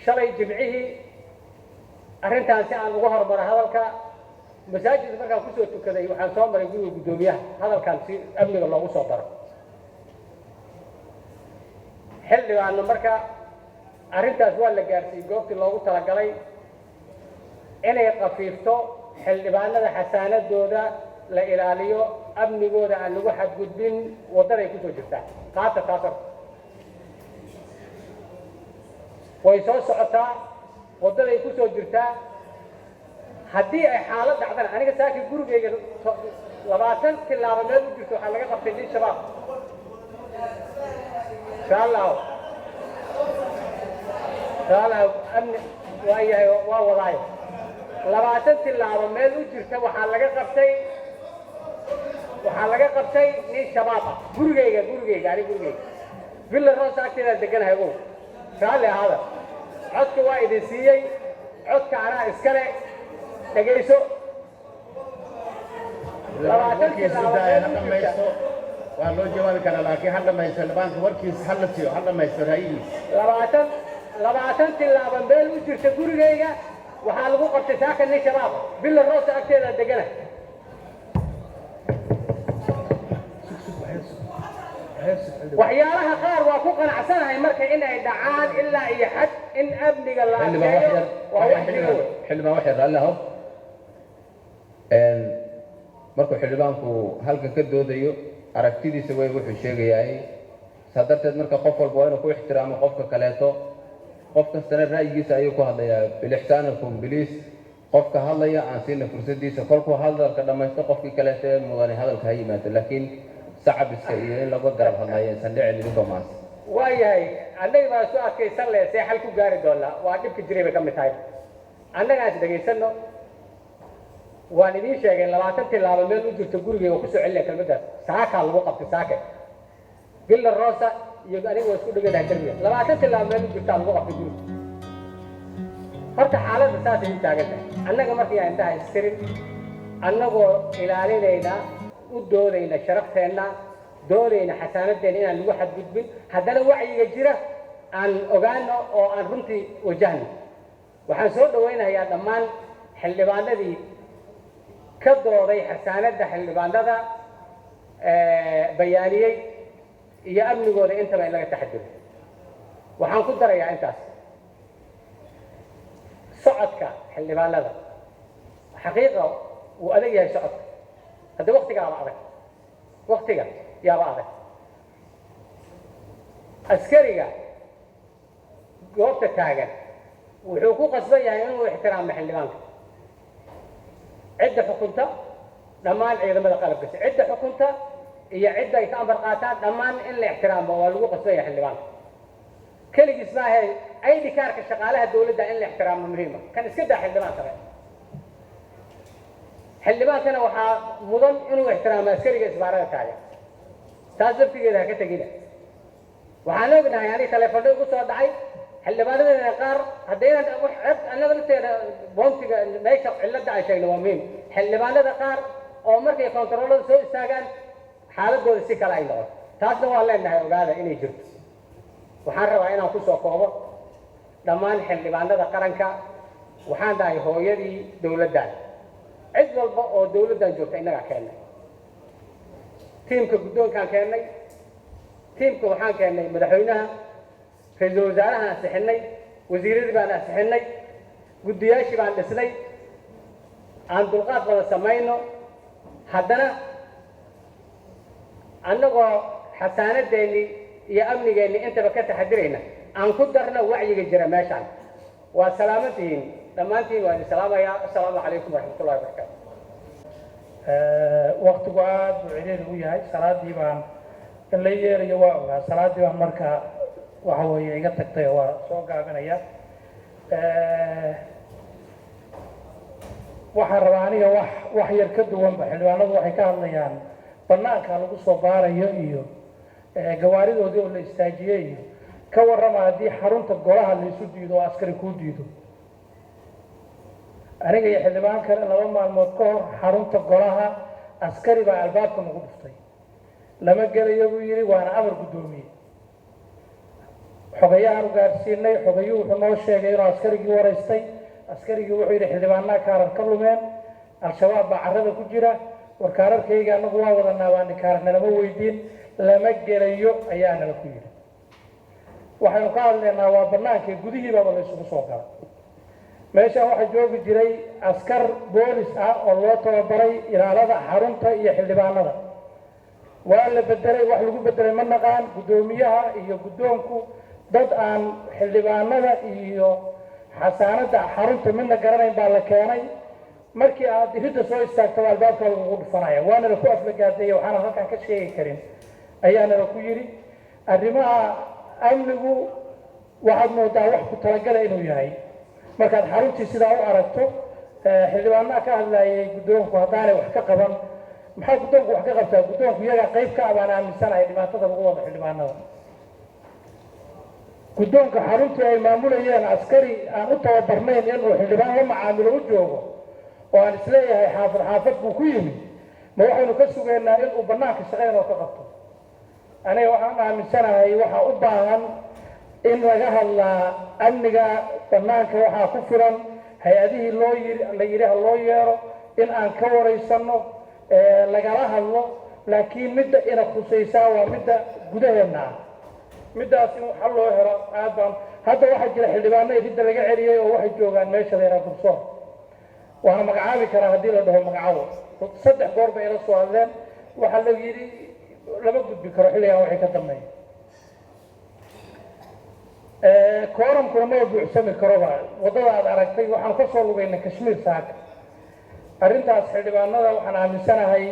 shalay jimcihii arrintaan si aan uga hormaro hadalka masaajidka markaan kusoo tukaday waxaan soo maray guriga guddoomiyaha hadalkan si amniga loogu soo daro xildhibaanno marka arrintaas waa la gaarsiiyey goobtii loogu talagalay inay qafiifto xildhibaanada xasaanadooda la ilaaliyo amnigooda aan lagu xadgudbin waddaday kusoo jirtaa qaata taas horta way soo socotaa waddaday kusoo jirtaa haddii ay xaalad dhacdana aniga saakii gurigayga 20 tilaabo meel u jirto waxaa laga qabtay nin shabaab شاء أمن وياه ووضعي 20 tilaabo meel u jirta waxaa laga qabtay nin shabaab ah gurigayga ani gurigayga villa rosa agteeda deganahay oo raali ahada codka waa idin siiyey codka anaa iskale dhagayso 20 tilaabo waa loo jawaabi karaa laakiin hadda mayso labaanka warkiisa hal la siiyo hadda mayso raayihiis 20 tilaabo meel u jirta gurigayga waxaa lagu qabtay saaka nin shabaab villa rosa agteeda deganahay waxyaalaha qaar waa ku qanacsanahay marka in ay dhacaan ilaa iyo xad in amniga la adkeeyo waa wax jiro xildhibaan wax yar allaho markuu xildhibaanku halka ka doodayo aragtidiisa way wuxuu sheegayaa saa darteed marka qof walba waa inuu ku ixtiraamo qofka kaleeto qof kastana ra'yigiisa ayuu ku hadlayaa bilixsaanakum biliis qofka hadlaya aan siina fursadiisa kolkuu hadalka dhammaysto qofkii kaleeto ee mudane hadalka ha yimaado laakiin sacabiska iyo in laga garab hadlayo aysan dhicin idinkoo maanta waayahay annaga baa soo adkaysan leh see xal ku gaari doonaa waa dhibka jiray bay ka mid tahay annaga aan is dhegaysanno waan idiin sheegay 20 tilaabo meel u jirto gurigeyga ku soo celinaya kelmaddaas saakaa lagu qabtay saake villa rosa iyo aniga waa isku dheganahay darbiga 20 tilaabo meel u jirtaa lagu qabtay guriga horta xaaladda saasay u taagan tahay annaga markii aan intaha istirin annagoo ilaalinayna u doodayna sharafteenna doodayna xasaanadeena inaan lagu xadgudbin haddana wacyiga jira aan ogaano oo aan runtii wajahno waxaan soo dhawaynayaa dhammaan xildhibaanadii ka dooday xasaanadda xildhibaanada bayaaniyey iyo amnigooda intaba in laga taxadiro waxaan ku darayaa intaas socodka xildhibaanada xaqiiqa wuu adag yahay socodka hadda waktigaaba adag waktiga yaaba adag askariga goobta taagan wuxuu ku qasban yahay inuu ixtiraamo xildhibaanka cidda xukunta dhammaan ciidamada qalabka cidda xukunta iyo cidda ay ka amar qaataan dhammaan in la ixtiraamo waa lagu qasban yahay xildhibaanka keligiis ma ahayn ID kaarka shaqaalaha dawladda in la ixtiraamo muhiima kan iska daa xildhibaan kale xildhibaankana waxaa mudan inuu ixtiraamo askariga isbaarada taagan taas laftigeeda ha ka tegina waxaan ognahay aniga taleefano igu soo dhacay xildhibaanadeena qaar haddaynan annaga lafteeda boontiga meesha cilladda aan sheegno waa muhiim xildhibaanada qaar oo markay kontaroolada soo istaagaan xaaladooda si kale ay noqon taasna waan leenahay ogaada inay jirto waxaan rabaa inaan ku soo koobo dhammaan xildhibaanada qaranka waxaan dhahay hooyadii dawladdan cid walba oo dawladdan joogta innagaa keennay tiimka guddoonkaan keennay tiimka waxaan keennay madaxweynaha ra-iisul wasaarahaan ansixinay wasiiradii baan ansixinay guddiyaashii baan dhisnay aan dulqaad badan samayno haddana annagoo xasaanadeennii iyo amnigeennii intaba ka taxadirayna aan ku darno wacyiga jira meeshaan waa salaamantihiin dhammaantiin waan idin salaamayaa assalaamu calaykum waraxmatullahi wabarakaatu waqtigu aad buu ciriiri u yahay salaadii baan in la yeerayo waa ogaa salaadii baan marka waxa weeye iga tagtay waa soo gaabinaya waxaan rabaa aniga wax yar ka duwanba xildhibaanadu waxay ka hadlayaan banaanka lagu soo baarayo iyo gawaaridoodii oo la istaajiyey iyo ka warrama haddii xarunta golaha la isu diido oo askari kuu diido aniga iyo xildhibaan kale 2 maalmood ka hor xarunta golaha askari baa albaabka nagu dhuftay lama gelayo buu yidhi waana amar guddoomiye xogayahaan u gaarsiinay xogayuu wuxuu noo sheegay inuu askarigii waraystay askarigii wuxuu yidhi xildhibaanaa kaarar ka lumeen al-shabaab baa carrada ku jira war kaararkayga annagu waa wadanaa baani kaararna lama weydiin lama gelayo ayaa nala ku yidhi waxaynu ka hadlaynaa waa bannaankii gudihii baaba la isugu soo gala meeshaan waxaa joogi jiray askar boolis ah oo loo tababaray ilaalada xarunta iyo xildhibaanada waa la bedelay wax lagu bedelay ma naqaan guddoomiyaha iyo guddoonku dad aan xildhibaanada iyo xasaanadda xarunta midna garanayn baa la keenay markii aad ridda soo istaagto albaabka lagugu dhufanaya waana la ku aflagaadeeyey waxaana halkan ka sheegi karin ayaana la ku yidhi arrimaha amnigu waxaad moodaa wax ku talagala inuu yahay markaad xaruntii sidaa u aragto xildhibaanaha ka hadlayay guddoonku haddaanay wax ka qaban maxaa guddoonku wax ka qabtaa guddoonku iyagaa qayb ka ah baan aaminsanahay dhibaatada lagu wado xildhibaanada guddoonka xaruntii ay maamulayeen askari aan u tababarnayn inuu xildhibaan la macaamilo u joogo oo aan isleeyahay xaafad xaafad buu ku yimid ma waxaynu ka sugaynaa inuu bannaanka shaqayn oo ka qabto aniga waxaan aaminsanahay waxaa u baahan in laga hadlaa amniga bannaanka waxaa ku filan hay-adihii la yidhi ha loo yeero in aan ka waraysanno lagala hadlo laakiin midda ina khusaysaa waa midda gudaheenna ah middaas in xal loo helo aad baan hadda waxaa jira xildhibaano ridda laga celiyey oo waxay joogaan meesha la yidhaha gursoor waana magacaabi karaa haddii la dhaho magacaabo 3 goor bay ila soo hadleen waxaa la yidhi lama gudbi karo xilligan waxay ka dambeeya kooramkuna ma buuxsami karoba waddada aad aragtay waxaan ka soo lugaynay kashmiir saaka arrintaas xildhibaanada waxaan aaminsanahay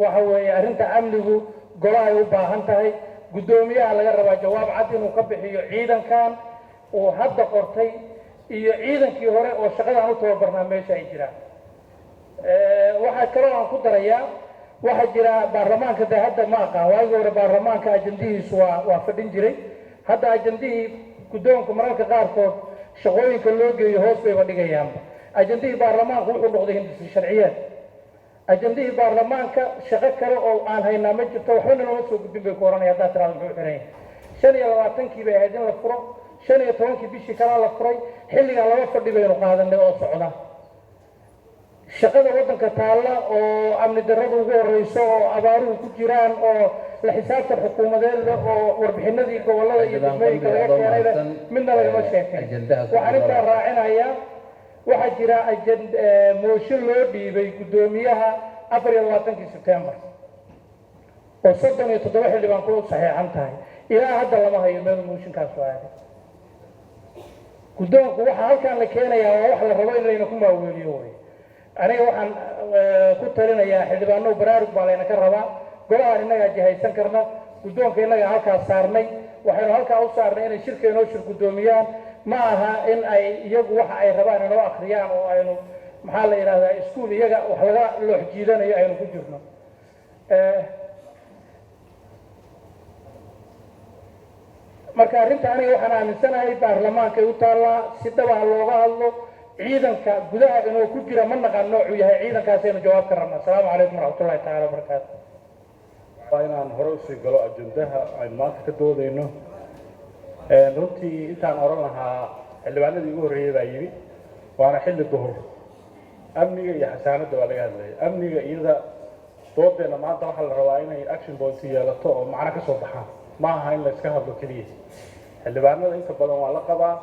waxa weeye arrinta amnigu golaha ay u baahan tahay guddoomiyaha laga rabaa jawaab cad inuu ka bixiyo ciidankan uu hadda qortay iyo ciidankii hore oo shaqadaan u tababarnaa meesha ay jiraan waxaa kaloo aan ku darayaa waxaa jira baarlamaanka de hadda ma aqaan waagii hore baarlamaanka ajandihiisu waa fadhin jiray hadda ajandihii guddoonka mararka qaarkood shaqooyinka loo geeyo hoos bayba dhigayaanba ajandihii baarlamaanku wuxuu noqday hindisi sharciyeed ajandihii baarlamaanka shaqo kale oo aan haynaa ma jirto waxbana looma soo gudbin bay ku oranaya haddaa tiraada muxuu xiran yahay 25 bay ahayd in la furo 15 bishii kalaa la furay xilligaa laba fadhi baynu qaadanay oo socda shaqada waddanka taalla oo amni darrada ugu horreyso oo abaaruhu ku jiraan oo la xisaabtan xukuumadeed oo warbixinadii gobollada iyo degmooyinka laga keenayna midna lagama sheekay waxaan intaa raacinayaa waxaa jira mooshin loo dhiibay guddoomiyaha 24 Sebtembar oo 37 xildhibaan ku saxiixan tahay ilaa hadda lama hayo meel mooshinkaas soo aaday guddoonku waxa halkan la keenayaa waa wax la rabo in layna ku maaweeliyo way aniga waxaan ku talinayaa xildhibaano baraarug baa layna ka rabaa golahan innagaa jihaysan karna guddoonka innagaa halkaas saarnay waxaynu halkaa u saarnay inay shirka inoo shir guddoomiyaan ma aha in ay iyagu waxa ay rabaan inoo akhriyaan oo aynu maxaa la yidhahdaa iskuul iyaga wax laga loox jiidanayo aynu ku jirno marka arrinta aniga waxaan aaminsanahay baarlamaanka ay u taallaa si dhabaha looga hadlo ciidanka gudaha inuu ku jira ma naqaan noocuu yahay ciidankaasaynu jawaab ka rabnaa asalaamu calaykum waraxmatullahi tacaala wabarakaatu waa inaan hore usii galo ajendaha aynu maanta ka doodayno runtii intaan oran lahaa xildhibaanadii ugu horreeyey baa yimi waana xilli duhur amniga iyo xasaanadda waa laga hadlaya amniga iyada doodeenna maanta waxaa la rabaa inay action points yeelato oo macno ka soo baxaan ma aha in la iska hadlo keliya xildhibaanada inta badan waa la qabaa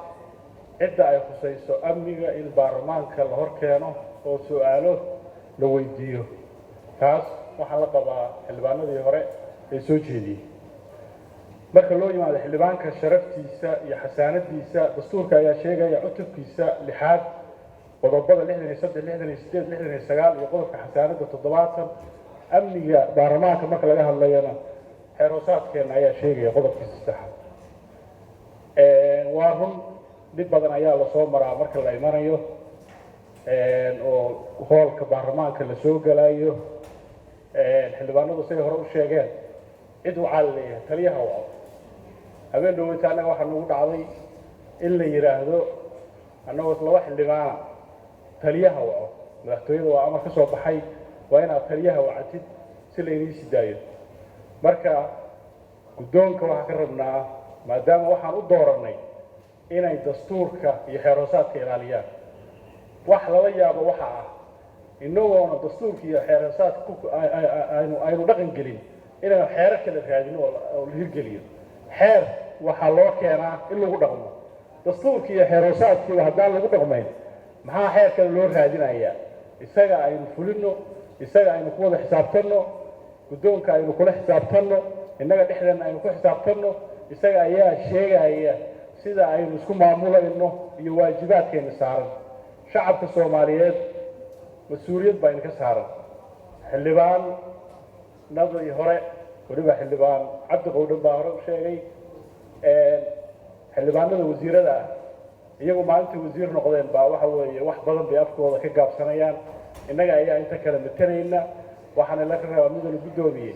cidda ay khusayso amniga in baarlamaanka la hor keeno oo su-aalo la weydiiyo taas waxaa la qabaa xildhibaanadii hore ee soo jeediyey marka loo yimaado xildhibaanka sharaftiisa iyo xasaanadiisa dastuurka ayaa sheegaya cutubkiisa 6 qodobada 63 68 69 iyo qodobka xasaanada 70 amniga baarlamaanka marka laga hadlayana xeer hoosaadkeena ayaa sheegaya qodobkiisa 6 waa run dib badan ayaa lasoo maraa marka la imanayo oo hoolka baarlamaanka la soo galayo xildhibaanadu siday hore u sheegeen cid waxaa la leeyahay taliyaha waco habeen dhoweyta annaga waxaa nagu dhacday in la yidhaahdo annagoo laba xildhibaana taliyaha waco madaxtooyada waa amar ka soo baxay waa inaad taliyaha wacatid si laynii sii daayo marka guddoonka waxaa ka rabnaa maadaama waxaan u doorannay inay dastuurka iyo xeer hoosaadka ilaaliyaan wax lala yaabo waxa ah inagoona dastuurka iyo xeer hoosaadka aynu dhaqan gelin inaynu xeerar kala raadino oo la hirgeliyo xeer waxaa loo keenaa in lagu dhaqmo dastuurka iyo xeer hoosaadkiiba haddaan lagu dhaqmayn maxaa xeer kale loo raadinayaa isaga aynu fulino isaga aynu ku wada xisaabtanno guddoonka aynu kula xisaabtanno innaga dhexdeena aynu ku xisaabtanno isaga ayaa sheegaya sida aynu isku maamulayno iyo waajibaadkeena saaran shacabka Soomaaliyeed mas-uuliyad baa inka saaran xildhibaan nadii hore waliba xildhibaan Cabdi Qowdhan baa hore u sheegay xildhibaanada wasiirada iyagu maalintii wasiir noqdeen baa waxa weeye wax badan bay afkooda ka gaabsanayaan innaga ayaa inta kala matanayna waxaana la rabaa midna guddoomiye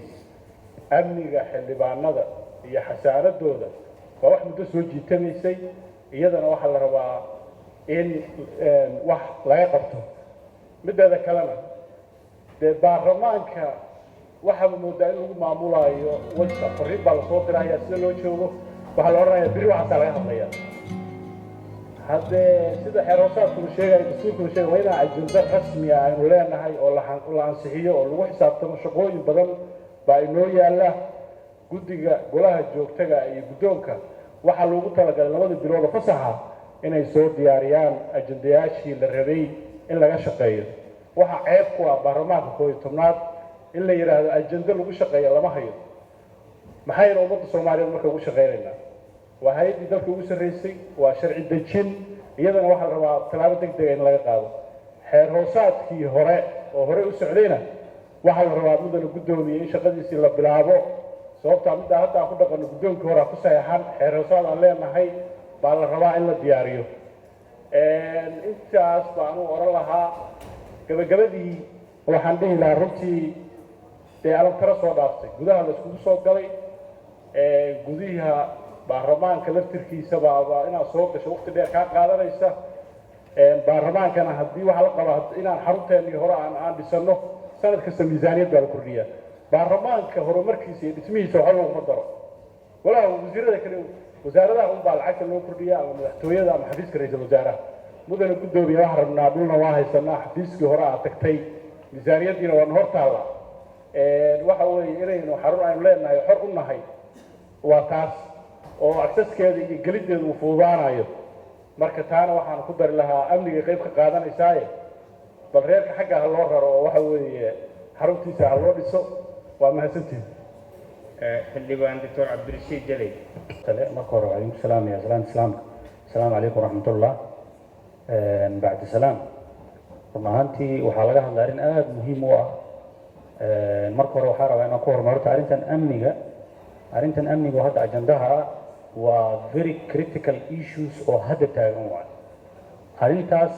amniga xildhibaanada iyo xasaaradooda waa wax muddo soo jiitamaysay iyadana waxaa la rabaa in wax laga qabto mideeda kalena dee baarlamaanka waxaa moodaa in lagu maamulayo whatsapp fariin baa lasoo diraya sida loo joogo waxaa la odhanayaa biri waxaasaa laga hadlaya haddee sida xeer hoosaadku sheegaya dastuurku sheegay waa inaan ajenda rasmi ah aynu leenahay oo la ansixiyo oo lagu xisaabtamo shaqooyin badan baa inoo yaalla guddiga golaha joogtaga iyo guddoonka waxaa loogu talagalay 2 bilood oo fasaxa inay soo diyaariyaan ajendayaashii la rabay in laga shaqeeyo waxa ceeb ku ah baarlamaanka 11aad in la yiraahdo ajenda lagu shaqeeyo lama hayo maxayna ummadda Soomaaliyeed marka ugu shaqeynayna waa hay'adii dalka ugu sareysay waa sharci dejin iyadana waxaa la rabaa talaabo degdeg in laga qaado xeer hoosaadkii hore oo hore u socdayna waxaa la rabaa mudana guddoomiye in shaqadiisii la bilaabo sababtaa middaa hadda aan ku dhaqanno guddoonkii hore ku saxeexan xeeroosaad aan leenahay baa la rabaa in la diyaariyo intaas baan u oran lahaa gabagabadii waxaan dhihi lahaa runtii dee alabtara soo dhaaftay gudaha la iskugu soo galay gudiha baarlamaanka laftirkiisa baa inaad soo gasho waqti dheer kaa qaadanaysa baarlamaankana haddii waxaa la qabaa inaan xarunteennii hore aan dhisano sanad kasta miisaaniyad baa la kordhiyaa baarlamaanka horumarkiisa iyo dhismihiisa waxa looguma daro walaa wasiirada kale wasaaradaha unbaa lacagta loo kordhiya ama madaxtooyada ama xafiiska ra-iisul wasaaraha mudana guddoomiya waxaan rabnaa dhulna waa haysanaa xafiiskii hore aad tagtay miisaaniyaddiina waana hor taalla waxa weeye inaynu xarun aynu leenahay xor u nahay waa taas oo aksaskeeda iyo geliddeeda uu fududaanayo marka taana waxaan ku dari lahaa amniga qayb ka qaadanaysaaye bal reerka xagga ha loo raro oo waxa weeye xaruntiisa ha loo dhiso waa mahadsantihin xildhibaan doctor cabdirashiid jaley marka hore waxaan idinku salaamayaa salaanta islaamka asalaamu calaykum waraxmatullah bacdi salaam run ahaantii waxaa laga hadlay arrin aada muhiim u ah marka hore waxaa rabaa inaan ku horumarto arrintan amniga oo hadda ajandaha ah waa very critical issues oo hadda taagan waay arrintaas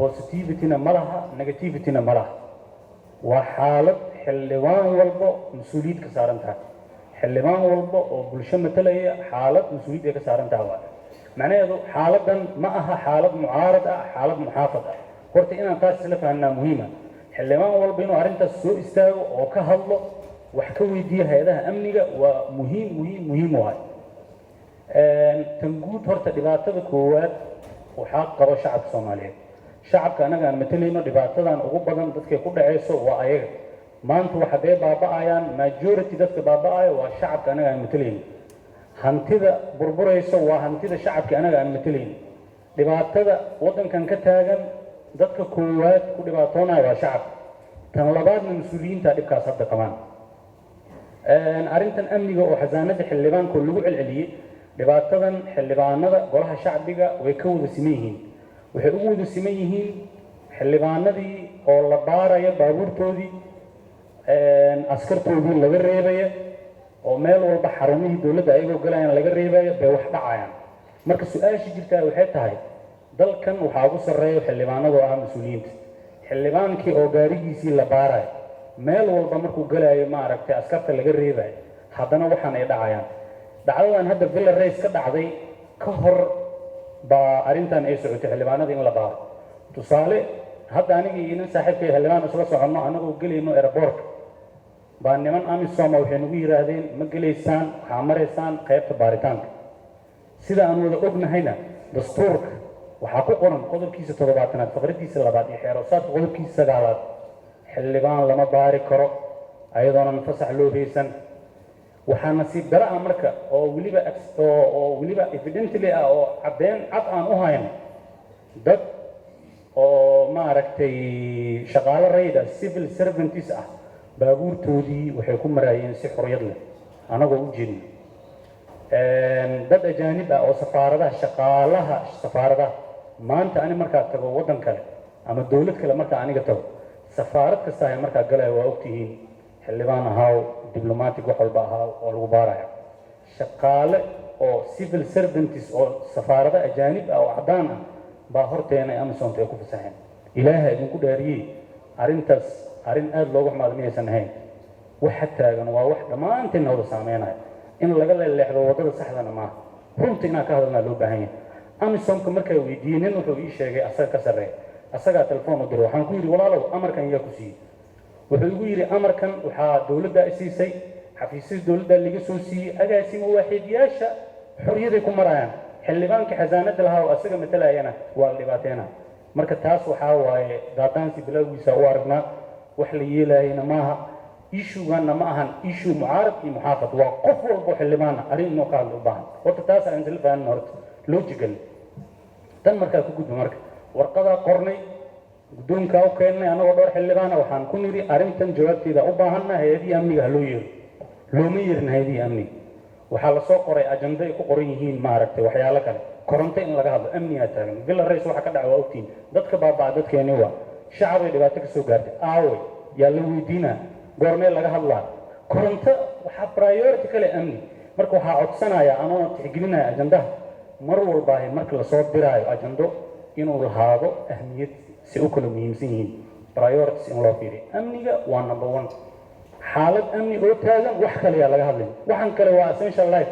positivityna ma laha negativityna ma laha waa xaalad xildhibaan walba mas-uuliyad ka saaran tahay xildhibaan walba oo bulsho matalaya xaalad mas-uuliyad ay ka saaran tahay waay macnaheedu xaaladan ma aha xaalad mucaarad ah xaalad muxaafad ah horta inaan taas isla fahanaa muhiima xildhibaan walba inuu arrintaas soo istaago oo ka hadlo wax ka weydiiya hay-adaha amniga waa muhiim waay tan guud horta dhibaatada koowaad waxaa qabo shacabka soomaaliyeed shacabka annaga aan matalayno dhibaatadan ugu badan dadkay ku dhacayso waa ayaga maanta waxa dee baaba'ayaan majority dadka baaba'aya waa shacabka annaga aan matalayno hantida burburayso waa hantida shacabka annaga aan matalayno dhibaatada waddankan ka taagan dadka koowaad ku dhibaatoonaya waa shacabka tan labaadna mas-uuliyiinta dhibkaas hadda qabaan arrintan amniga oo xasaanada xildhibaanka oo lagu celceliyey dhibaatadan xildhibaanada golaha shacbiga way ka wada siman yihiin waxay ugu wada siman yihiin xildhibaanadii oo la baaraya baabuurtoodii askartoodii laga reebaya oo meel walba xarumihii dowladda ayagoo galayaan laga reebaya bay wax dhacayaan marka su-aasha jirtaa waxay tahay dalkan waxaa ugu sarreeya xildhibaanada oo ah mas-uuliyiinta xildhibaankii oo gaarigiisii la baarayo meel walba markuu galayo maaragtay askarta laga reebayo haddana waxaan ay dhacayaan dhacdadan hadda villa race ka dhacday ka hor baa arrintan ay socotay xildhibaanada in la baaro tusaale hadda anigii inan saaxiibkay xildhibaan isla soconno annagoo gelayno airbortka baa niman amisoma waxay nagu yidhaahdeen ma gelaysaan waxaa maraysaan qaybta baaritaanka sida aan wada ognahayna dastuurka waxaa ku qoran qodobkiisa 7aad faqradiisa 2 iyo xeeroosaadka qodobkiisa 9aad xildhibaan lama baari karo ayadoonan fasax loo haysan waxaa nasiib dara ah marka oo weliba evidently ah oo caddeyn cad aan u hayn dad oo maaragtay shaqaalo rayid ah civil servantis ah baabuurtoodii waxay ku maraayeen si xorriyad leh anagoo u jeedin dad ajaanib ah oo shaqaalaha safaaradaha maanta ani markaa tago waddan kale ama dowlad kale markaa aniga tago safaarad kasta ay markaa galaya waa ogtihiin xildhibaan ahaaw diblomatic wax walba ahaaw oo lagu baaraya shaqaale oo civil servantis oo safaarada ajaanib ah oo caddaan ah baa horteena amisonta ay ku fasaxeen ilaaha idinku dhaariyey arrintaas arrin aada loogu xumaado miyaysan ahayn waxa taagan waa wax dhammaanteedna wada saameynaya in laga leexdo waddada saxdana maaha runta inaan ka hadalnaa loo baahan yahay amisomka markaa weydiiyey nin wuxuu ii sheegay asaga ka sarreeya asagaa telefoon u diray waxaan ku yidhi walaalow amarkan yaa ku siiyey wuxuu igu yidhi amarkan waxaa dowladda siisay xafiisyada dowladda laga soo siiyey agaasima waaxiidyaasha xorriyaday ku marayaan xildhibaankii xasaanada lahaa oo asaga matalayana waa la dhibaateena marka taas waxaa waaye daadaansi bilowgiisa u aragnaa wax la yeelayana maaha ishuganna ma ahan issue mucaarad iyo muxaafad waa qof walbo xildhibaana arrin inuu ka hadla u baahan horta taas aan isla fahanin horta logical tan markaa ku gudba marka warqadaa qornay guddoonkaa u keennay annagoo dhowr xildhibaana waxaan ku nidhi arrintan jawaabteeda u baahanna hay-adihii amniga ha loo yeero looma yeerin hay-adihii amniga waxaa lasoo qoray ajando ay ku qoran yihiin maaragtay waxyaalo kale koronto in laga hadlo amnigaa taagan villa race waxa ka dhaca waa ogtiin dadka baabaa dadkeeni waa shacabay dhibaato ka soo gaartay aaway yaa la weydiinaa goormee laga hadlaa koronto waxaa priority kale amni marka waxaa codsanaya anoo tixgelinaya ajandaha mar walba marka lasoo diraayo ajando inuu lahaado ahmiyad si u kala muhiimsan yihiin priorities in loo fiiriyo amniga waa number one xaalad amni oo taagan wax kale yaa laga hadlay waxaan kale waa essential life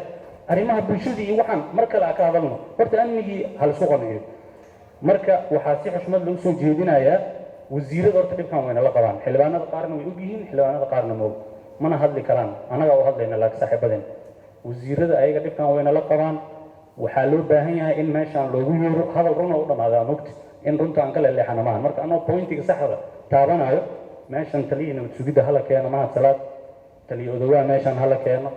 arrimaha bulshada iyo waxaan mar kale ka hadalno horta amnigii hal isku qanciyo marka waxaa si xushmad lagu soo jeedinayaa wasiirada horta dhibkan wayna la qabaan xildhibaanada qaarna way og yihiin xildhibaanada qaarna ma og mana hadli karaan anaga u hadlayna laakiin saaxiibadeen wasiirada ayaga dhibkan wayna la qabaan waxaa loo baahan yahay in meeshaan loogu yeero hadal runa u dhamaadaa mogta in runta aan ka leexana maahan marka anoo pointiga saxda taabanayo meeshan taliya nabad sugidda hala keeno mahad salaad taliya odawaa meeshaan hala keeno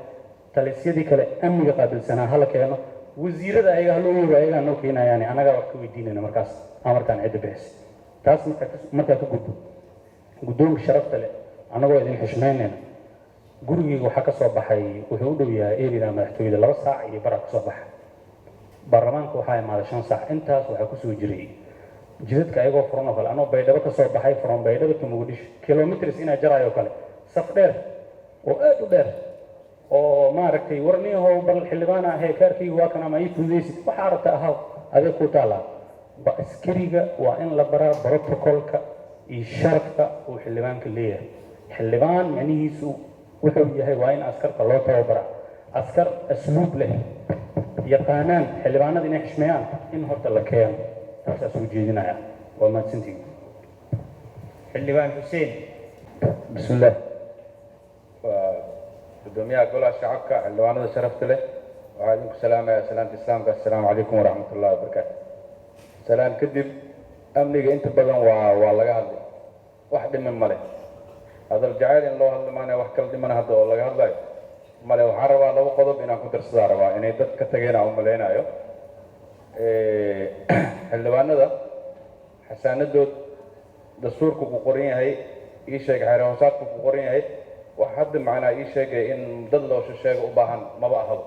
talisyadii kale amniga qaabilsanaa hala keeno wasiirada ayaga haloo yeero ayagaa noo keenayaani anagaa wax ka weydiinayna markaas amarkaan cidda bixis taas markaa ka gudbo guddoonka sharafta leh annagoo idin xushmaynayna gurigeyga waxaa ka soo baxay wuxuu u dhow yahay erida madaxtooyada 2 saac iyo bara ka soo baxay baarlamaanka waxaa imaaday 5 saac intaas waxaa kusoo jiray jidadka ayagoo furan oo kale anoo baydhabo ka soo baxay from baydhabo to muqdisho kilometers inaa jaraayo kale saf dheer oo aad u dheer oo maaragtay warniyahow bal xildhibaan ah heekaarkayga waa kana ma ii fududaysid waxaa rabta ahaw adeeg ku taala askariga waa in la baraa protocolka iyo sharafka uu xildhibaanka leeyahay xildhibaan macnihiisu wuxuu yahay waa in askarta loo tababara askar asluub leh yaqaanaan xildhibaanada inay xishmeeyaan in horta la keeno taasaa soo jeedinaya waa mahadsantihiin xildhibaan xuseen bismillaah waa gudoomiyaha golaha shacabka xildhibaanada sharafta leh waxaa idinku salaamayaa salaanta islaamka assalaamu calaykum waraxmatullahi wabarakaatu salaan kadib amniga inta badan waa laga hadlay wax dhiman male hadal jacayl in loo hadlo maana wax kala dhiman hadda oo laga hadlayo male waxaan rabaa 2 qodob inaan ku darsadaa rabaa inay dad ka tageen aan u malaynayo xildhibaanada xasaanadood dastuurku ku qoran yahay ii sheeg xeer hoosaadku ku qoran yahay wax hadda macnaa ii sheegay in dad loo sheego u baahan maba ahado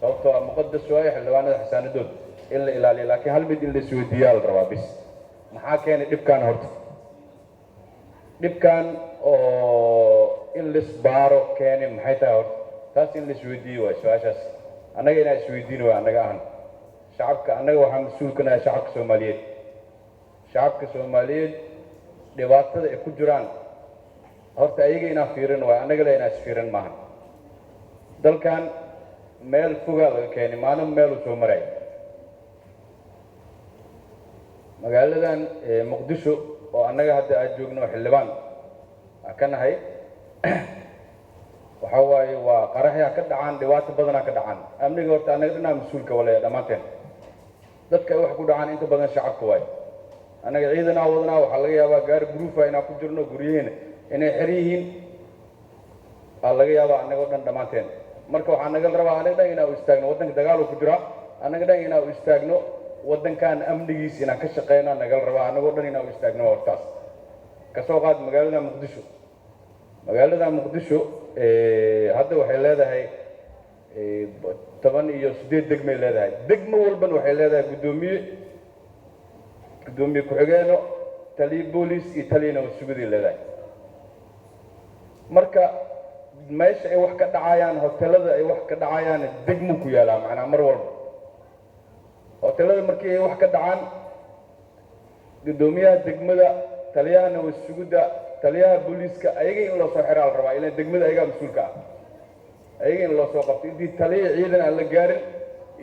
sababtoo ah muqadas waaye xildhibaanada xasaanadood in la ilaaliyo laakiin hal mid in la isweydiiyaa la rabaa bis maxaa keenay dhibkan horta dhibkan oo in lisbaaro keenay maxay tahay horta taas in la isweydiiyo waay su-aashaas annaga inaan isweydiino waa annaga ahan shacabka annaga waxaan mas-uul ka nahay shacabka soomaaliyeed shacabka soomaaliyeed dhibaatada ay ku jiraan horta ayaga inaan fiirin waay annaga le inaan isfiirin maahan dalkan meel fogaa laga keenay maalin meeluu soo maray magaaladan muqdisho oo annaga hadda aad joogno xildhibaan aan ka nahay waxa waaye waa qaraxyaa ka dhacaan dhibaato badanaa ka dhacaan amniga horta annaga dhanaa mas-uulka waleya dhammaanteen dadka ay wax ku dhacaan inta badan shacabka waaye annaga ciidanaa wadanaa waxaa laga yaabaa gaari guruufa inaan ku jirno guryaheena inay xer yihiin aa laga yaabaa annagoo dhan dhammaanteen marka waxaa naga rabaa anaga dhan inaa u istaagno waddanka dagaaluu ku jiraa annaga dhan inaa u istaagno waddankan amnigiisa inaan ka shaqeyno nagala rabaa annagoo dhan inaan u istaagno hortaas kasoo qaad magaalada muqdisho hadda waxay leedahay 18 degmay leedahay degmo walban waxay leedahay gudoomiye ku-xigeeno taliye booliis iyo taliyana wasuguday leedahay marka meesha ay wax ka dhacayaan hotelada ay wax ka dhacayaan degmo ku yaalaa macnaa mar walba hotelada markii ay wax ka dhacaan gudoomiyaha degmada taliyahana wasugudda taliyaha booliiska ayaga in loo soo xiraa la rabaa ilaan degmada ayagaa mas-uulka ah ayaga in loo soo qabto intii taliya ciidan aan la gaarin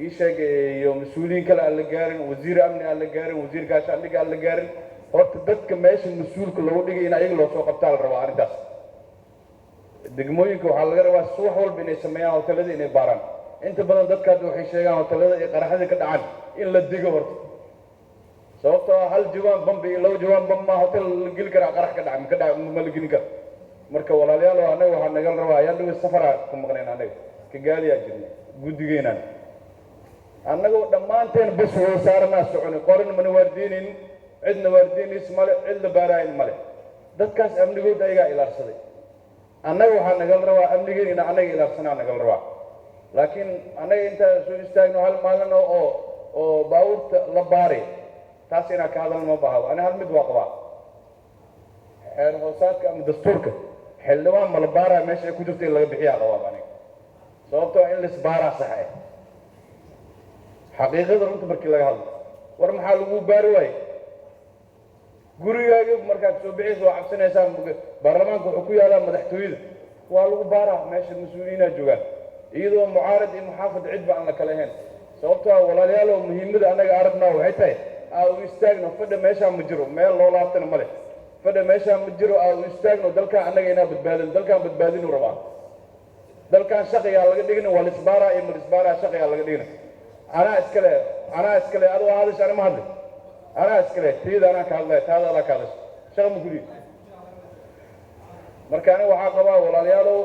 ii sheeg iyo mas-uuliyiin kale aan la gaarin wasiir amni aan la gaarin wasiir gaashaandhig aan la gaarin horta dadka meesha mas-uulka lagu dhigay in ayaga loo soo qabtaa la rabaa arrintaas degmooyinka waxaa laga rabaa subax walba inay sameeyaan hotelada inay baaraan inta badan dadka hadda waxay sheegaan hotelada ay qaraxyada ka dhacaan in la digo horta sababtoo ah hal jawaan bambi iyo 2 jawaan bam ma hotel la geli karaa qarax ka dhaca ma la gelin karo marka walaalayaal annaga waxaa nagal rabaa ayaan dhawe safara ku maqnayn annaga ka gaaliyaa jirnay guddigeenaan annagoo dhammaanteen bas wada saaranaa soconay qorin mana waardiinin cidna waardiinays male cidna baaraayin male dadkaas amnigooda ayagaa ilaarsaday annaga waxaa nagal rabaa amnigeen ina annaga ilaarsanaa nagal rabaa laakiin annaga intaa soo istaagno hal maalin oo baabuurta la baaray taas inaan ka hadalno ma baahdo ani hal mid waa qabaa xeer hoosaadka ama dastuurka xildhibaan ma la baaraa meesha ay ku jirto in laga bixiyaa qabaab aniga sababtoo in laisbaaraa sax ah xaqiiqada runta markii laga hadlo war maxaa lagu baari waaye gurigaaga markaad soo bixiysa waa cabsanaysaa baarlamaanka wuxuu ku yaalaa madaxtooyada waa lagu baaraa meesha mas-uuliyiinaa joogaan iyadoo mucaarad iyo muxaafad cidba aan la kala ahayn sababtoo ah walaalayaal oo muhiimada annaga aragnaa waxay tahay aa u istaagno fadha meeshaa ma jiro meel loo laabtana ma leh fadha meeshaa ma jiro aa u istaagno dalkaan annaga inaa badbaadin dalkaan badbaadinu rabaa dalkaan shaqigaa laga dhigna waa lisbaaraa iyo malisbaaraa shaqigaa laga dhigna anaa iskale adoo hadasha ani ma hadlay anaa iskale tiyada anaa ka hadlaya taada adaa ka hadasha shaqa ma gudii marka aniga waxaa qabaa walaalayaalow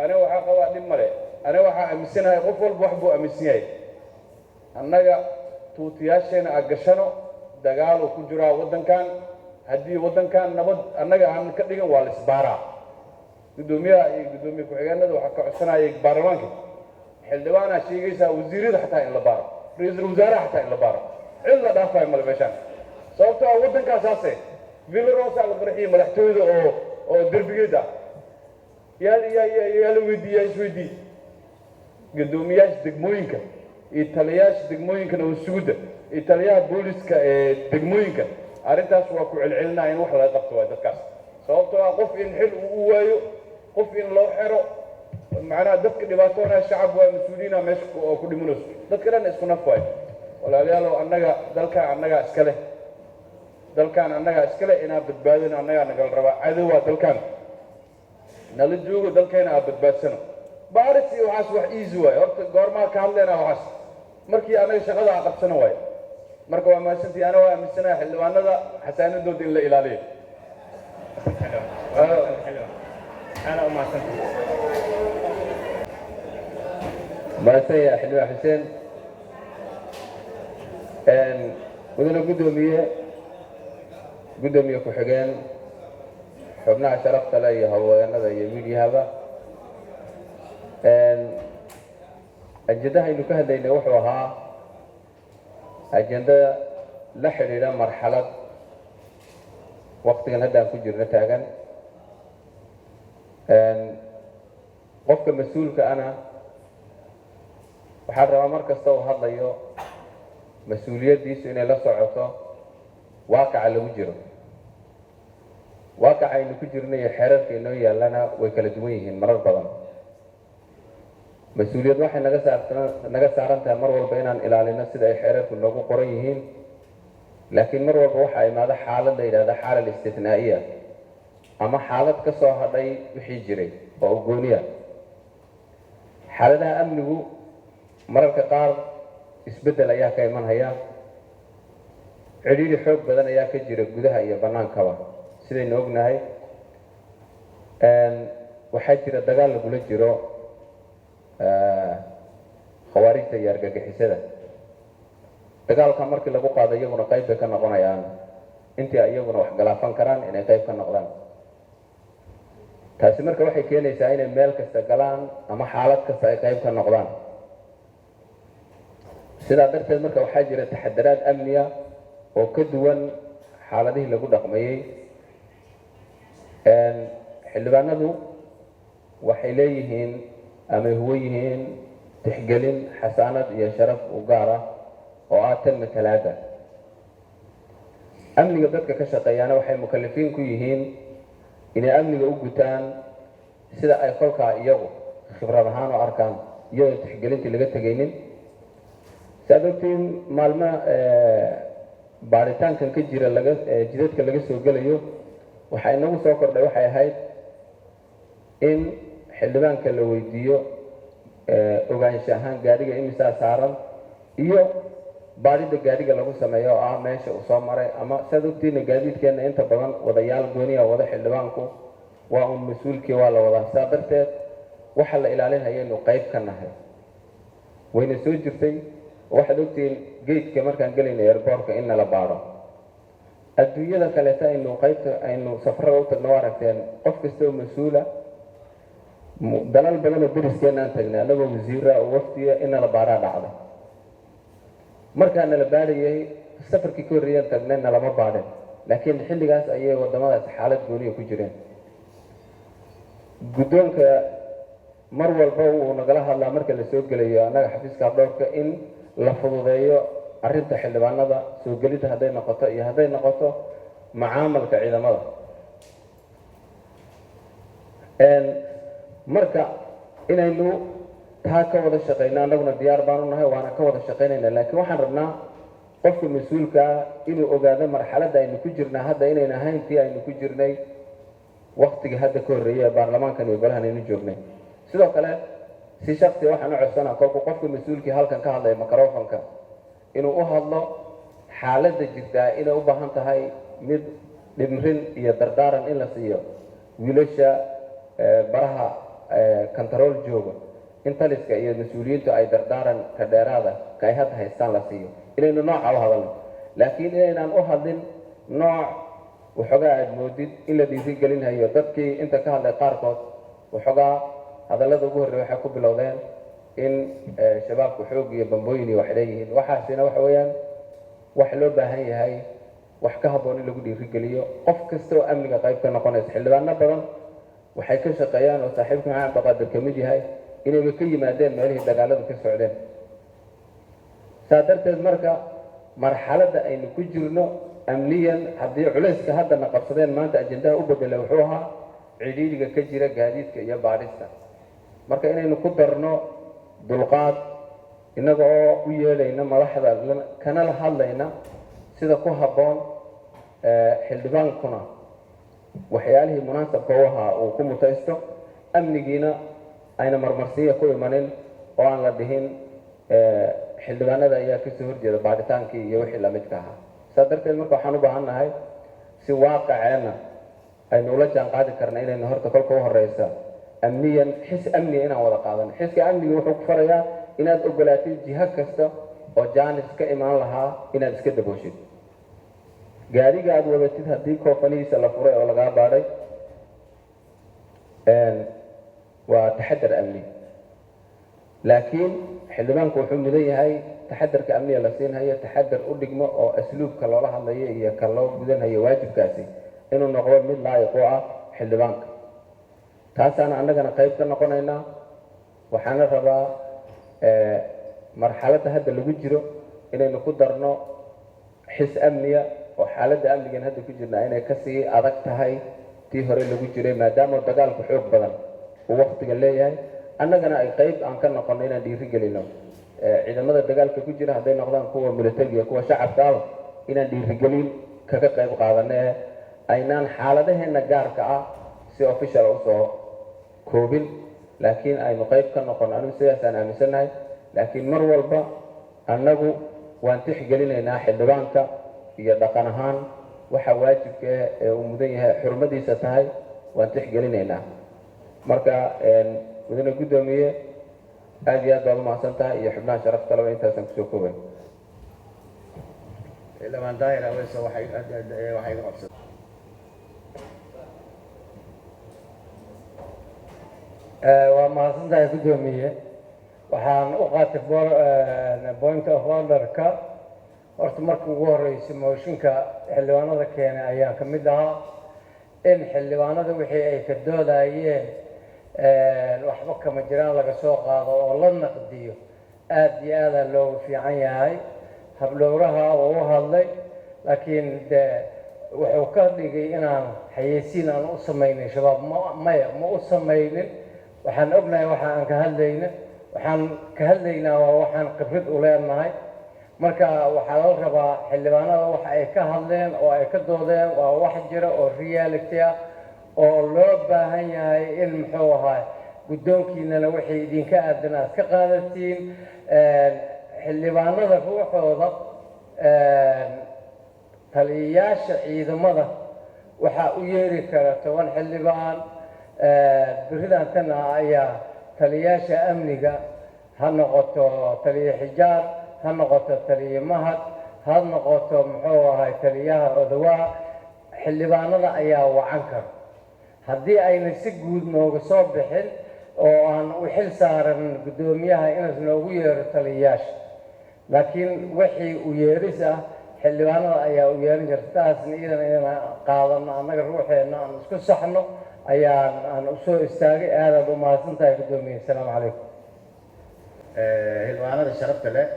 aniga waxaa qabaa dhib male aniga waxaa aaminsanahay qof walba wax buu aaminsan yahay annaga tuutiyaasheena aa gashano dagaal uu ku jiraa waddankan haddii waddankan nabad annaga aan ka dhigan waa lisbaaraa guddoomiyaha iyo guddoomiye ku-xigeenada waxaa ka codsanayay baarlamaanka xildhibaanaa sheegaysaa wasiirada xataa in la baaro ra-iisul wasaaraha xataa in la baaro cid la dhaafayo male meeshaan sababtoo ah waddankaasaase villarosa la qarxiye madaxtooyada oo derbigeed ah yaa la weydiiyaa isweydii guddoomiyaasha degmooyinka iyo taliyaasha degmooyinka nabad-sugidda iyo taliyaha booliska ee degmooyinka arrintaas waa ku celcelinaya in wax laga qabto waay dadkaas sababtoo ah qof in xil uu u waayo qof in loo xero macnaha dadka dhibaatoonaya shacab waa mas-uuliyiina meesha oo ku dhimanayso dadka dhan isku naf waayo walaalayaalow annaga dalkaan annagaa iska leh dalkaan annagaa iska leh inaan badbaadino annagaa nagala rabaa cadowaa dalkaan nala joogo dalkayna aan badbaadsano baaris iyo waxaas wax easy waayo horta goormaa ka hadleena waxaas markii annaga shaqada aan qabsano waayo marka waa mahadsantii ana waa aaminsanaha xildhibaanada xasaanadooda in la ilaaliyo أنا أم حسن mahadsan yahay xildhibaan xuseen mudane guddoomiye ku-xigeen xubnaha sharafta leh iyo haweenada iyo midyahaba ajendahaynu ka hadlaynay wuxuu ahaa ajenda la xidhiidha marxalad waktigan haddaan ku jirno taagan qofka mas-uulka ana waxaa rabaa mar kasta uu hadlayo mas-uuliyaddiisu inay la socoto waaqaca lagu jiro waaqaca aynu ku jirno iyo xeerarka inoo yaallana way kala duwan yihiin marar badan mas-uuliyad waxay naga saaran tahay mar walba inaan ilaalino sida ay xeerarku noogu qoran yihiin laakiin mar walba waxaa imaado xaalad la yidhahda xaalal istinaa'iya ama xaalad ka soo hadhay wixii jiray oo ugooniya xaaladaha amnigu mararka qaar isbeddel ayaa ka imanhaya cidhiidhi xoog badan ayaa ka jira gudaha iyo bannaankaba sidaynu ognahay waxaa jira dagaal lagula jiro khawaarijta iyo argagixisada dagaalka markii lagu qaado iyaguna qayb bay ka noqonayaan intii iyaguna wax galaafan karaan inay qayb ka noqdaan taasi marka waxay keenaysaa inay meel kasta galaan ama xaalad kasta ay qayb ka noqdaan sidaa darteed marka waxaa jira taxadaraad amniya oo ka duwan xaaladihii lagu dhaqmayey xildhibaanadu waxay leeyihiin amay huwan yihiin tixgelin xasaanad iyo sharaf u gaar ah oo ah tan matalaada amniga dadka ka shaqeeyaana waxay mukalifiin ku yihiin inay amniga u gutaan sida ay kolkaa iyagu khibrad ahaan u arkaan iyadoo tixgelintii laga tegaynin saad ogtiin maalmo baaritaankan ka jira jidadka laga soo gelayo waxaa inagu soo kordhay waxay ahayd in xildhibaanka la weydiiyo ogaansho ahaan gaadhiga imisaa saaran iyo baadhida gaadhiga lagu sameeyo oo ah meesha uu soo maray ama saad ogtiina gaadiidkeenna inta badan wadayaal gooniya wada xildhibaanku waa un mas-uulkii waa la wadaa saa darteed waxa la ilaalinaya inuu qayb ka nahay wayna soo jirtay waxaad ogtihiin geedka markaan gelayna airboortka in nala baadho adduunyada kaleeta aynu safarada u tagno waa aragteen qof kasta oo mas-uula dalal badan oo deriskeena aan tagnay annagoo wasiira oo waftiya in nala baadhaa dhacday markaa nala baadhayay safarkii ka horreeyaan tagnay nalama baadhin laakiin xilligaas ayay waddamadaas xaalad gooniya ku jireen guddoonka mar walba uu nagala hadlaa marka la soo gelayo annaga xafiiska habdhowrka in la fududeeyo arrinta xildhibaanada soo gelidda hadday noqoto iyo hadday noqoto macaamalka ciidamada marka inaynu taa ka wada shaqeyno annaguna diyaar baanu nahay waana ka wada shaqeynayna laakiin waxaan rabnaa qofka mas-uulka ah inuu ogaado marxaladda aynu ku jirnaa hadda inayn ahayn tii aynu ku jirnay waktigii hadda ka horreeyay ee baarlamaankan iyo golahan aynu joognay sidoo kale si shaksi waxaan u codsanaa kolku qofka mas-uulkii halkan ka hadlaya microfonka inuu u hadlo xaaladda jirtaa inay u baahan tahay mid dhimrin iyo dardaaran in la siiyo wiilasha baraha control jooga in taliska iyo mas-uuliyiintu ay dardaaran ka dheeraada ka ay hadda haystaan la siiyo inaynu nooca u hadalno laakiin inaynaan u hadlin nooc waxoogaa aad moodid in la dhiirigelinayo dadkii inta ka hadlay qaarkood waxoogaa hadallada ugu horreeya waxay ku bilowdeen in shabaabku xoog iyo bambooyin iyo wax leeyihiin waxaasina waxa weeyaan wax loo baahan yahay wax ka habboon in lagu dhiirigeliyo qof kasta oo amniga qayb ka noqonaysa xildhibaano badan waxay ka shaqeeyaan oo saaxiibka maxamed abdiqaadir ka mid yahay inayba ka yimaadeen meelihii dagaaladu ka socdeen saa darteed marka marxaladda aynu ku jirno amniyan haddii culayska haddana qabsadeen maanta ajendaha u bedela wuxuu ahaa cidhiidhiga ka jira gaadiidka iyo baadhista marka inaynu ku darno dulqaad innaga oo u yeelayna madaxda kana la hadlayna sida ku habboon xildhibaankuna waxyaalihii munaasabka u ahaa uu ku mutaysto amnigiina ayna marmarsiiya ku imanin oo aan la dhihin xildhibaanada ayaa kasoo horjeeda baadhitaankii iyo wixii lamidka ahaa saa darteed marka waxaan u baahan nahay si waaqaceena aynu ula jaan qaadi karna inaynu horta kolka u horeysa amniyan xis amniga inaan wada qaadano xiska amniga wuxuu ku farayaa inaad ogolaatid jiha kasta oo jaanis ka imaan lahaa inaad iska dabooshid gaariga aad wadatid haddii koofanihiisa la furay oo lagaa baadhay waa taxadar amni laakiin xildhibaanku wuxuu mudan yahay taxadarka amniga la siinhayo taxadar u dhigmo oo asluubka loola hadlayo iyo ka loo gudanhayo waajibkaasi inuu noqdo mid laayiq u ah xildhibaanka taasaana annagana qayb ka noqonaynaa waxaana rabaa marxaladda hadda lagu jiro inaynu ku darno xis amniga oo xaaladda amnigan hadda ku jirnaa inay kasii adag tahay tii hore lagu jiray maadaama dagaalku xoog badan uu waktiga leeyahay annagana ay qayb aan ka noqono inaan dhiirigelino ciidamada dagaalka ku jira hadday noqdaan kuwa militariga kuwa shacabkaaba inaan dhiirigelin kaga qayb qaadano ee aynaan xaaladaheena gaarka ah si official usoo koobin laakiin aynu qayb ka noqono anigu sidaasaan aaminsannahay laakiin mar walba annagu waan tixgelinaynaa xildhibaanka iyo dhaqan ahaan waxa waajibka ee uu mudan yahay xurmadiisa tahay waan tixgelinaynaa marka mudane guddoomiye aad iyo aad baad umahadsan tahay iyo xubnaha sharafta laba intaasaan kusoo koobay xildhibaan daahir aweese waxay iga qabsatay waa mahadsan tahay guddoomiye waxaan u qaatay point of order-ka horta marka ugu horreysay mooshinka xildhibaanada keenay ayaan ka mid ahaa in xildhibaanada wixii ay ka doodayeen waxba kama jiraan laga soo qaado oo la naqdiyo aad iyo aadaa loogu fiican yahay habdhowraha uu u hadlay laakiin de wuxuu ka dhigay inaan xayeysiin aan u samaynin shabaab maya ma u samaynin waxaan ognahay waxa aan ka hadlayna waxaan ka hadlaynaa waa waxaan khibrad u leenahay marka waxaa la rabaa xildhibaanada waxa ay ka hadleen oo ay ka doodeen waa wax jira oo reality ah oo loo baahan yahay in muxuu ahaa guddoonkiinana waxay idinka aadan aad ka qaadatiin xildhibaanada ruuxooda taliyayaasha ciidamada waxaa u yeeri kara 10 xildhibaan beridan tan ayaa taliyayaasha amniga ha noqoto taliya xijaar ha noqoto taliya mahad ha noqoto muxuu ahay taliyaha odawaa xildhibaanada ayaa wacan kara haddii ayna si guud nooga soo bixin oo aan u xil saaran guddoomiyaha inaas noogu yeero taliyayaasha laakiin wixii u yeeris ah xildhibaanada ayaa u yeerin jirta taasna iyadan inaan qaadano annaga ruuxeenna aan isku saxno ayaan aan u soo istaagay aadaad u mahadsan tahay guddoomiye asalaamu calaykum xildhibaanada sharafta leh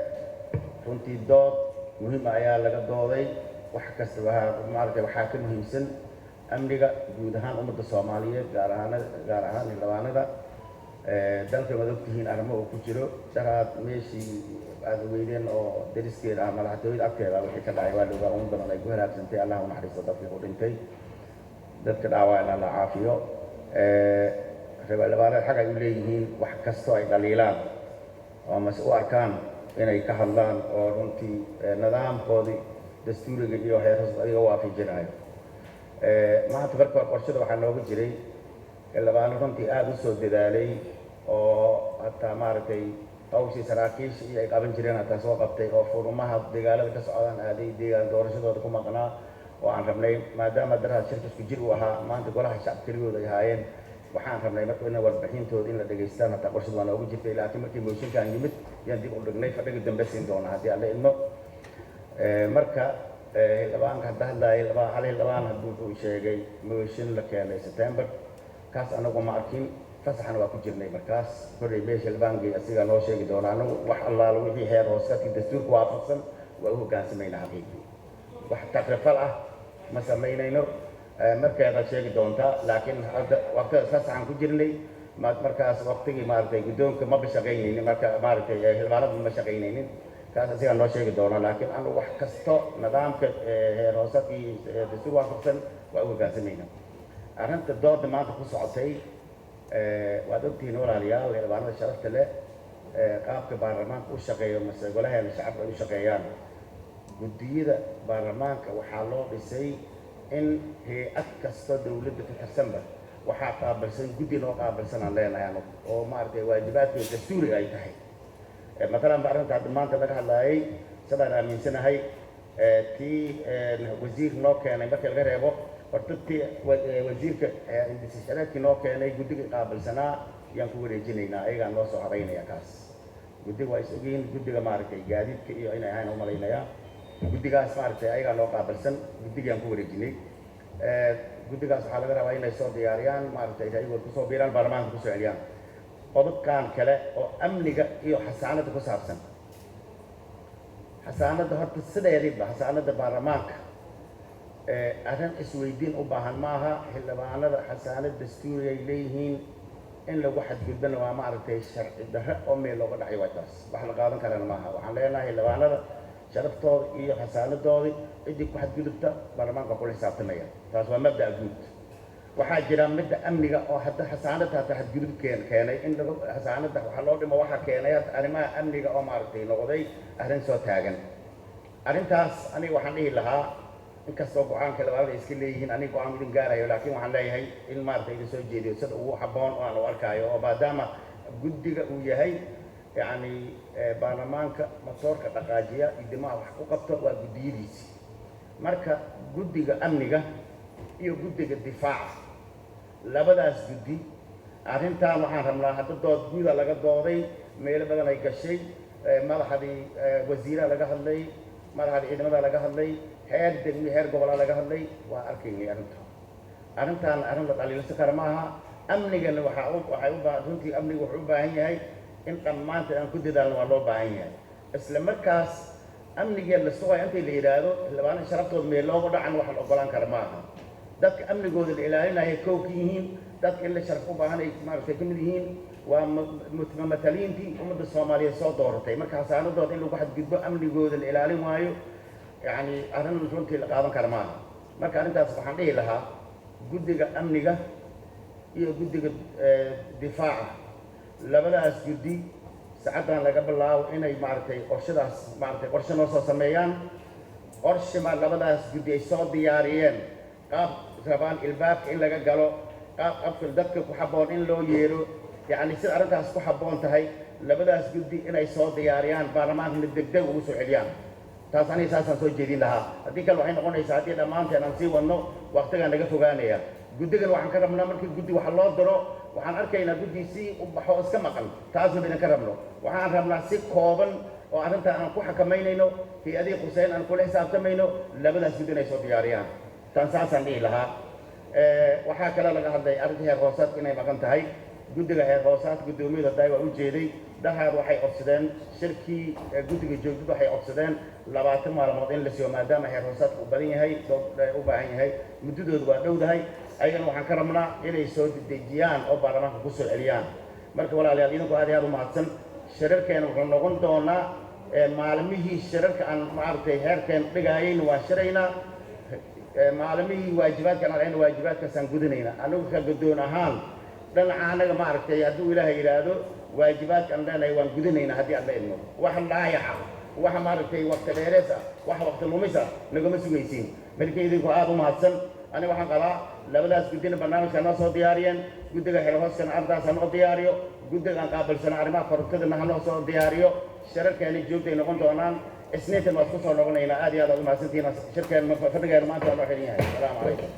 runtii dood muhiim ayaa laga dooday wax kasta maaragtay waxaa ka muhiimsan amniga guud ahaan ummadda soomaaliyeed gaar ahaan xildhibaanada dalka wad ogtihiin arrimo uu ku jiro daraad meeshii aad weydeen oo dariskeeda ah madaxtooyada agteeda wixii ka dhacay waa la ogaa ugu badan ay ku halaagsantay allah u naxariisto dadkii ku dhintay dadka dhaawacna la caafiyo xildhibaanada xag ay u leeyihiin wax kastoo ay dhaliilaan oo mase u arkaan inay ka hadlaan oo runtii nidaamkoodii dastuuriga iyo heerhoos adiga waafijinayo maanta marka qorshada waxaa nooga jiray xildhibaano runtii aada u soo dadaalay oo hataa maaragtay hawshii saraakiisha iyo ay qaban jireen hataa soo qabtay oo furumaha dagaalada ka socdaan aaday deegaan doorashadooda ku maqnaa oo aan rabnay maadaama daraha shirka isku jir uu ahaa maanta golaha shacab keligooda ay ahaayeen waxaan rabnay marka in warbixintooda in la dhegaystaan hataa qorshada waa noogu jirtay laakiin markii mooshinkaan yimid yaan dib u dhignay fadhiga dambe siin doona haddii alla idmo marka xildhibaanka hadda hadlaayay hal xildhibaan hadduu wuxuu sheegay mooshin la keenay September kaas anagu ma arkin fasaxana waa ku jirnay markaas koray meesha xildhibaankii asigaa noo sheegi doona anagu wax allaala wixii heer hooskadkii dastuurka waafaqsan waa u hoggaansamayna xaqiiqii wax takrifal ah ma samaynayno markeeda sheegi doontaa laakiin hadda waqtidaas fasaxaan ku jirnay markaas waqtigii maaragtay guddoonka maba shaqaynaynin marka maaragtay xildhibaanadu ma shaqaynaynin kaas asigaa noo sheegi doona laakiin anu wax kasto nidaamka heer hoosadkii dastuur waafaqsan waa u hoggaansamayna arrinta dooda maanta ku socotay waad ogtihiin walaalayaal xildhibaanada sharafta leh qaabka baarlamaanka u shaqeeyo mase golaheena shacabka ay u shaqeeyaan guddiyada baarlamaanka waxaa loo dhisay in hay-ad kasta dawladda ka tirsanba waxaa qaabilsan guddi noo qaabilsan aan leenahay anu oo maaragtay waajibaadkeeda dastuuriga ay tahay matalan ba arrinta hadda maanta laga hadlaayay sidaan aaminsanahay tii wasiir noo keenay markii laga reebo hortatii wasiirka indisishareedkii noo keenay guddiga qaabilsanaa yaan ku wareejinaynaa ayagaa noo soo horeynaya kaas guddiga waa is ogyihiin guddiga maaragtay gaadiidka iyo inay ahayn u malaynayaa guddigaas maaragtay ayagaa noo qaabilsan guddigayaan ku wareejinay guddigaas waxaa laga rabaa inay soo diyaariyaan maaragtay ayagood kusoo biiraan baarlamaanka kusoo celiyaan qodobkan kale oo amniga iyo xasaanada ku saabsan xasaanada horta sideediiba xasaanada baarlamaanka arrin isweydiin u baahan maaha xildhibaanada xasaanad dastuuri ay leeyihiin in lagu xadgudbana waa maaragtay sharci darre oo meel looga dhacay waa taas wax la qaadan karana maaha waxaan leenahay xildhibaanada sharaftooda iyo xasaanadoodii ciddii ku xadgudubta baarlamaanka kula xisaabtamaya taas waa mabda'a guud waxaa jira midda amniga oo hadda xasaanada hata xadgudub keenay in xasaanada waxaa loo dhimo waxaa keenay hadda arrimaha amniga oo maaragtay noqday arrin soo taagan arrintaas aniga waxaan dhihi lahaa inkastoo go-aanka xildhibaanada iska leeyihiin aniga go-aan idin gaarayo laakiin waxaan leeyahay in maaragtay idin soo jeediyo sida ugu habboon oo aan u arkaayo oo maadaama guddiga uu yahay yacni baarlamaanka matoorka dhaqaajiya idimaha wax ku qabto waa guddiyadiisi marka guddiga amniga iyo guddiga difaaca labadaas guddi arrintan waxaan rabnaa hadda dood guuda laga dooday meelo badan ay gashay madaxdii wasiiraha laga hadlay madaxdii ciidamada laga hadlay heer degmi heer gobolaa laga hadlay waa arkaynay arrintan arrin la dhaliilsan kara maaha amnigana runtii amniga wuxuu u baahan yahay in dhammaanteed aan ku dadaalno waa loo baahan yahay isla markaas amnigee la sugaya intay la yidhaahdo xildhibaanada sharaftooda meel looga dhacan wax la ogolaan kara maaha dadka amnigooda la ilaalinaya kow ka yihiin dadka in la sharaf u baahan ay maaragtay ka mid yihiin waa mataliintii ummadda soomaaliyeed soo dooratay marka xasaanadooda in lagu xadgudbo amnigooda la ilaalin waayo yacni arrin runtii la qaadan kara maaha marka arrintaas waxaan dhihi lahaa guddiga amniga iyo guddiga difaaca labadaas guddi saacaddan laga bilaabo inay maaragtay qorshadaas maaragtay qorshe noo soo sameeyaan qorshe ma labadaas guddi ay soo diyaariyeen qaab rabaan ilbaabka in laga galo qaabka dadka ku habboon in loo yeero yacni sida arrintaas ku habboon tahay labadaas guddi inay soo diyaariyaan baarlamaankana degdeg ugu soo celiyaan taas aniga saasaan soo jeedin lahaa haddii kale waxay noqonaysaa haddii dhammaanteen aan sii wadno waqtigaa naga fogaanaya guddigan waxaan ka rabnaa markii guddi waxa loo diro waxaan arkaynaa guddii si u baxo iska maqan taasna idinka rabno waxaan rabnaa si kooban oo arrintaa aan ku xakamaynayno hay-adihii quseyn aan kula xisaabtamayno labadaas guddi inay soo diyaariyaan tan saasaan dhihi lahaa waxaa kale laga hadlay arrinta heer hoosaadka inay maqan tahay guddiga heer hoosaadka guddoomiyada hadda waa u jeeday dhahaad waxay codsadeen shirkii guddiga joogdad waxay codsadeen 20 maalmood in la siiyo maadaama heer hoosaadka u badan yahay u baahan yahay muddadoodu waa dhowdahay ayagana waxaan ka rabnaa inay soo dedejiyaan oo baarlamaanka ku soo celiyaan marka walaalayaal idinku aad iyo aad u mahadsan shirarkeena wuxuu noqon doonaa maalmihii shirarka aan maaragtay heerkeen dhigaayayna waa shiraynaa maalmihii waajibaadkan aan waajibaadkaasaan gudanaynaa anagu ka guddoon ahaan dhinaca anaga maaragtay hadduu ilaahay yidhaahdo waajibaadkan leenahay waan gudanaynaa haddii aan la idmo wax laayaca wax maaragtay waqti dheerees ah wax waqti lumis ah nagama sugaysiin marka idinku aad u mahadsan aniga waxaan qabaa labadaas guddina barnaamijka noo soo diyaariyeen guddiga xil hooskana ardaas ha noo diyaariyo guddiga aan qaabilsana arrimaha korontadana ha noo soo diyaariyo shirarkeena joogtay noqon doonaan isniintan waa isku soo noqonaynaa aad iyo aad u mahadsantihiin shirkeena fadhigeena maanta waa noo xiran yahay asalaamu calaykum